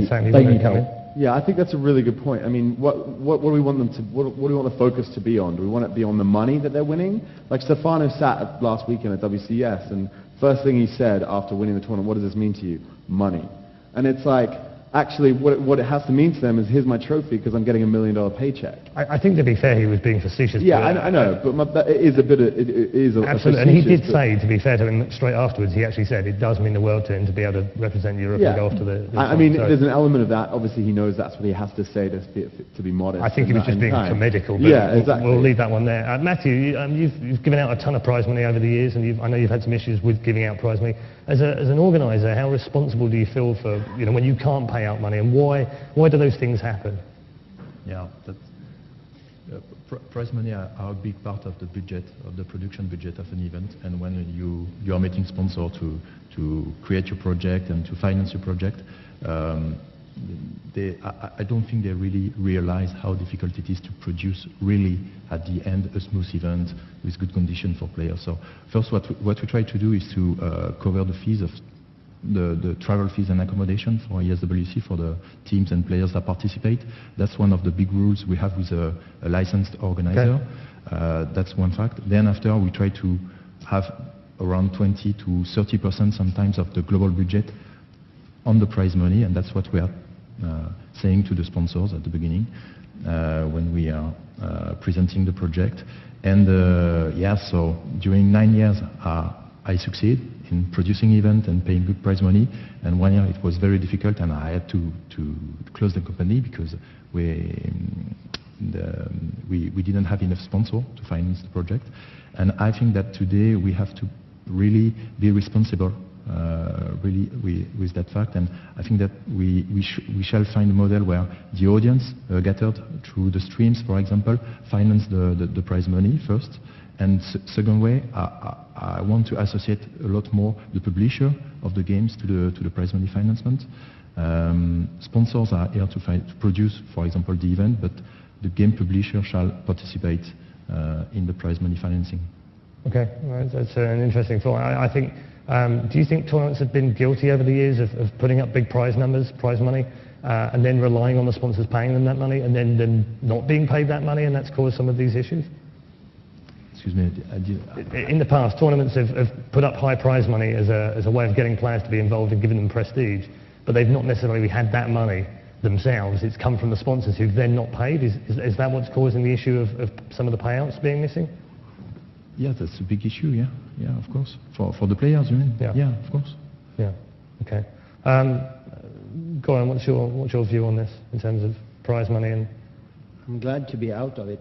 Sam, they need help. Yeah, I think that's a really good point. I mean, what do we want them to? What do we want the focus to be on? Do we want it to be on the money that they're winning? Like Stefano sat last weekend at WCS, and first thing he said after winning the tournament, "What does this mean to you? Money." And it's like, actually, what it has to mean to them is, here's my trophy because I'm getting $1 million paycheck. I think, to be fair, he was being facetious. Yeah, I know, but it is a bit of, it is a absolutely. And he did facetious, say, to be fair to him, straight afterwards, he actually said it does mean the world to him to be able to represent Europe and go off to the I mean, there's an element of that. Obviously, he knows that's what he has to say to be modest. I think he was just being comedical, but yeah, exactly. we'll leave that one there. Matthieu, you've given out a ton of prize money over the years, and I know you've had some issues with giving out prize money. As an organiser, how responsible do you feel for, when you can't pay out money, and why do those things happen? Yeah, prize money are a big part of the budget, of the production budget of an event, and when you are meeting sponsor to create your project and to finance your project, I don't think they really realize how difficult it is to produce really at the end a smooth event with good conditions for players. So first what we try to do is to cover the fees of the travel fees and accommodation for ESWC, for the teams and players that participate. That's one of the big rules we have with a licensed organizer. Okay. That's one fact. Then after, we try to have around 20 to 30% sometimes of the global budget on the prize money, and that's what we are saying to the sponsors at the beginning when we are presenting the project. And so during 9 years I succeed in producing event and paying good prize money, and 1 year it was very difficult, and I had to close the company because we didn't have enough sponsor to finance the project. And I think that today we have to really be responsible really with that fact, and I think that we shall find a model where the audience gathered through the streams, for example, finance the prize money first, and second way, I want to associate a lot more the publisher of the games to the prize money financement. Sponsors are here to produce, for example, the event, but the game publisher shall participate in the prize money financing. Okay, well, that's an interesting thought. I think. Do you think tournaments have been guilty over the years of putting up big prize money, and then relying on the sponsors paying them that money, and then not being paid that money, and that's caused some of these issues? Excuse me, in the past, tournaments have put up high prize money as a way of getting players to be involved and giving them prestige, but they've not necessarily had that money themselves. It's come from the sponsors who've then not paid. Is that what's causing the issue of some of the payouts being missing? Yeah, that's a big issue, yeah, of course. For the players, you mean? Yeah, of course. Yeah, okay. Gorän, what's your view on this in terms of prize money? And I'm glad to be out of it.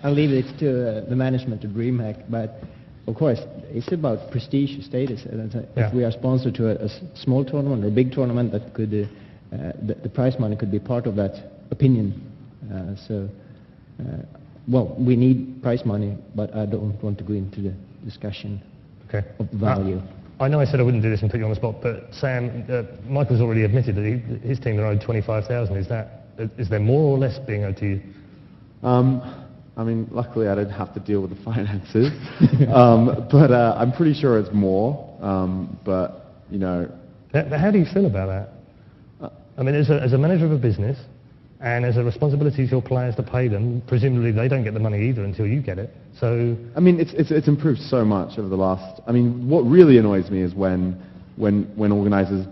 I'll leave it to the management of DreamHack, but of course, it's about prestige, status. If we are sponsored to a small tournament or a big tournament, that could the prize money could be part of that opinion. Well, we need prize money, but I don't want to go into the discussion of value. I know I said I wouldn't do this and put you on the spot, but Sam, Michael's already admitted that his team are owed 25,000. Is there more or less being owed to you? I mean, luckily I didn't have to deal with the finances, but I'm pretty sure it's more. But how do you feel about that? I mean, as a manager of a business, and as a responsibility to your players to pay them, presumably they don't get the money either until you get it. So I mean, it's improved so much over the last. I mean, what really annoys me is when organisers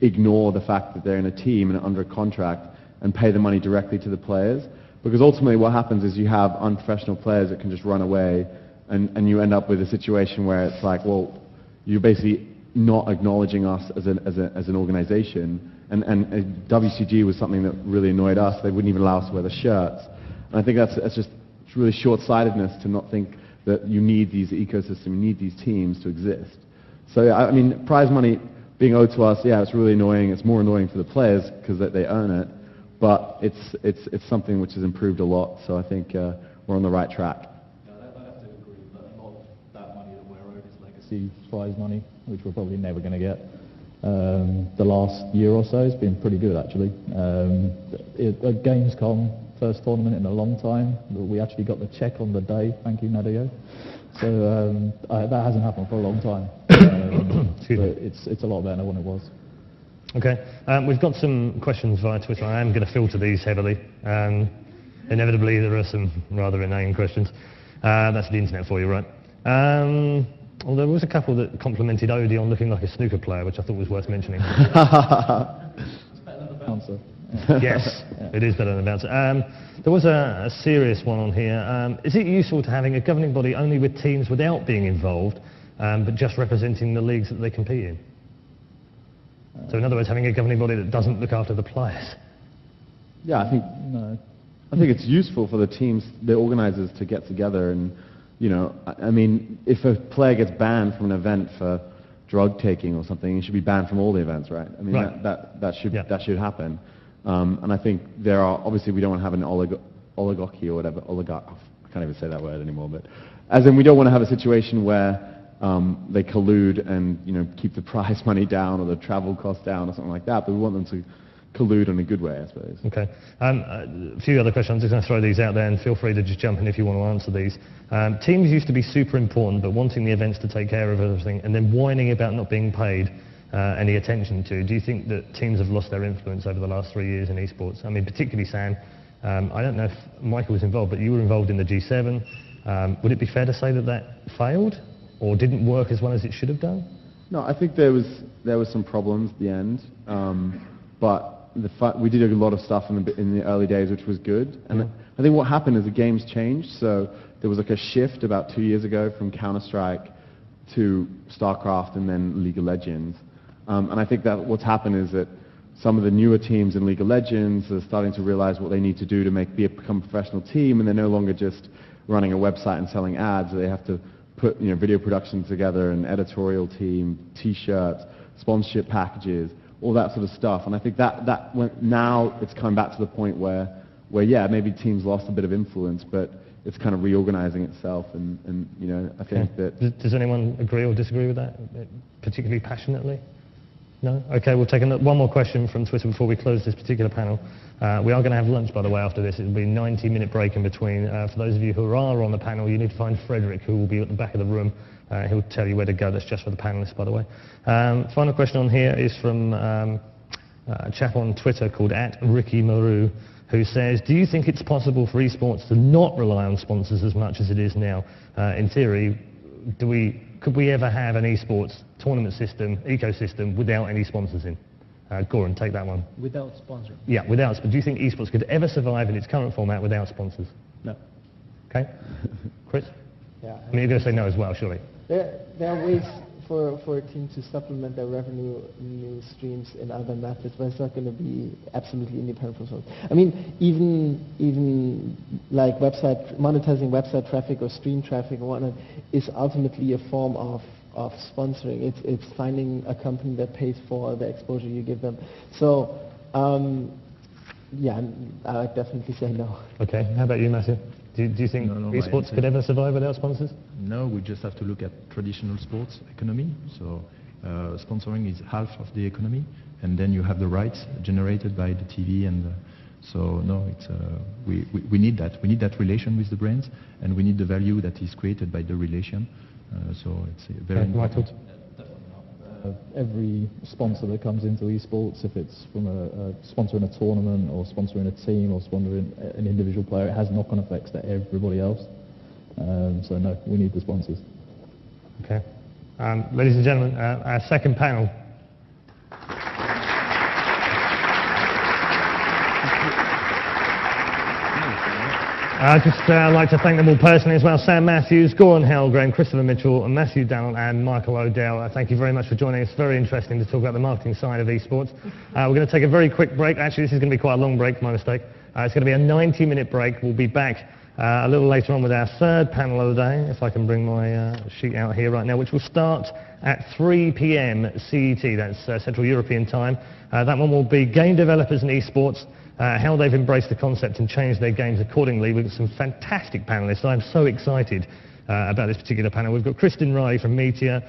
ignore the fact that they're in a team and under a contract and pay the money directly to the players. Because ultimately, what happens is you have unprofessional players that can just run away, and you end up with a situation where it's like, well, you're basically not acknowledging us as an organisation. And WCG was something that really annoyed us. They wouldn't even allow us to wear the shirts. And I think that's just really short-sightedness to not think that you need these ecosystems, you need these teams to exist. So I mean, prize money being owed to us, yeah, it's really annoying. It's more annoying for the players because they earn it, but it's something which has improved a lot. So I think we're on the right track. I have to agree that a lot of that money that we're owed is legacy prize money, which we're probably never going to get. The last year or so has been pretty good, actually. At Gamescom, first tournament in a long time, we actually got the check on the day. Thank you, Matthieu. So that hasn't happened for a long time. But it's a lot better than what it was. Okay, we've got some questions via Twitter. I am going to filter these heavily. Inevitably, there are some rather inane questions. That's the internet for you, right? Well, there was a couple that complimented Odie on looking like a snooker player, which I thought was worth mentioning. It's better than the bouncer. Yes, it is better than a bouncer. There was a serious one on here. Is it useful to having a governing body only with teams without being involved, but just representing the leagues that they compete in? So in other words, having a governing body that doesn't look after the players? Yeah, I think it's useful for the teams, the organizers, to get together and, you know, I mean, if a player gets banned from an event for drug taking or something, he should be banned from all the events, right? I mean, right. that should happen. And I think there are, obviously we don't want to have an oligarchy or whatever, I can't even say that word anymore, but as in we don't want to have a situation where they collude and, you know, keep the prize money down or the travel costs down or something like that, but we want them to collude in a good way, I suppose. Okay. A few other questions. I'm just going to throw these out there, and feel free to just jump in if you want to answer these. Teams used to be super important, but wanting the events to take care of everything, and then whining about not being paid any attention to. Do you think that teams have lost their influence over the last 3 years in esports? I mean, particularly Sam. I don't know if Michael was involved, but you were involved in the G7. Would it be fair to say that that failed, or didn't work as well as it should have done? No, I think there was some problems at the end, but we did a lot of stuff in the early days, which was good. And I think what happened is the games changed. So there was like a shift about 2 years ago from Counter-Strike to StarCraft and then League of Legends. And I think that what's happened is that some of the newer teams in League of Legends are starting to realize what they need to do to become a professional team, and they're no longer just running a website and selling ads. They have to put, you know, video production together, an editorial team, T-shirts, sponsorship packages, all that sort of stuff. And I think now it's come back to the point where yeah, maybe teams lost a bit of influence, but it's kind of reorganizing itself. And you know, I think that... Does anyone agree or disagree with that, particularly passionately? No? Okay, we'll take one more question from Twitter before we close this particular panel. We are going to have lunch, by the way, after this. It'll be a 90-minute break in between. For those of you who are on the panel, you need to find Frederick, who will be at the back of the room. He'll tell you where to go. That's just for the panelists, by the way. Final question on here is from a chap on Twitter called @RickyMaru, who says, do you think it's possible for esports to not rely on sponsors as much as it is now? In theory, could we ever have an esports tournament system, ecosystem, without any sponsors in? Gorän, take that one. Without sponsors? Yeah, without. But do you think esports could ever survive in its current format without sponsors? No. Okay. Chris? Yeah. I mean, you're going to say no as well, surely. There are ways for a team to supplement their revenue streams in other methods, but it's not going to be absolutely independent from sponsors. I mean, even like monetizing website traffic or stream traffic or whatnot is ultimately a form of sponsoring. It's finding a company that pays for the exposure you give them. So, yeah, I definitely say no. Okay, how about you, Matthieu? Do you think esports could ever survive without sponsors? No, we just have to look at traditional sports economy. So sponsoring is half of the economy, and then you have the rights generated by the TV, and so no, it's we need that. We need that relation with the brands, and we need the value that is created by the relation. So it's very important. Every sponsor that comes into esports, if it's from a sponsoring a tournament or sponsoring a team or sponsoring an individual player, it has knock-on effects to everybody else. So no, we need the sponsors. Okay. Ladies and gentlemen, our second panel. I'd just like to thank them all personally as well. Sam Matthews, Gorän Hellgren, Christopher Mitchell, and Matthieu, Dalon, and Michael O'Dell. Thank you very much for joining us. Very interesting to talk about the marketing side of esports. We're going to take a very quick break. Actually, this is going to be quite a long break, my mistake. It's going to be a 90-minute break. We'll be back a little later on with our third panel of the day, if I can bring my sheet out here right now, which will start at 3 p.m. CET, that's Central European Time. That one will be game developers and esports, how they've embraced the concept and changed their games accordingly. We've got some fantastic panelists. I'm so excited about this particular panel. We've got Kristin Riley from Meteor,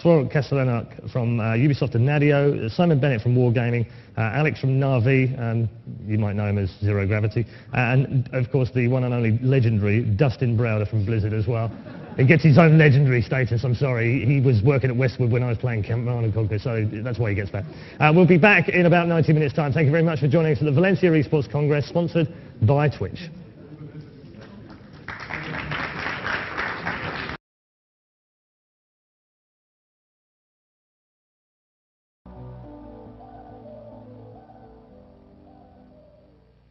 Florent Castellanoc from Ubisoft and Nadio, Simon Bennett from Wargaming, Alex from Na'Vi, you might know him as Zero Gravity, and of course the one and only legendary Dustin Browder from Blizzard as well. He gets his own legendary status, I'm sorry. He was working at Westwood when I was playing Command and Conquer, so that's why he gets that. We'll be back in about 90 minutes' time. Thank you very much for joining us at the Valencia Esports Congress, sponsored by Twitch.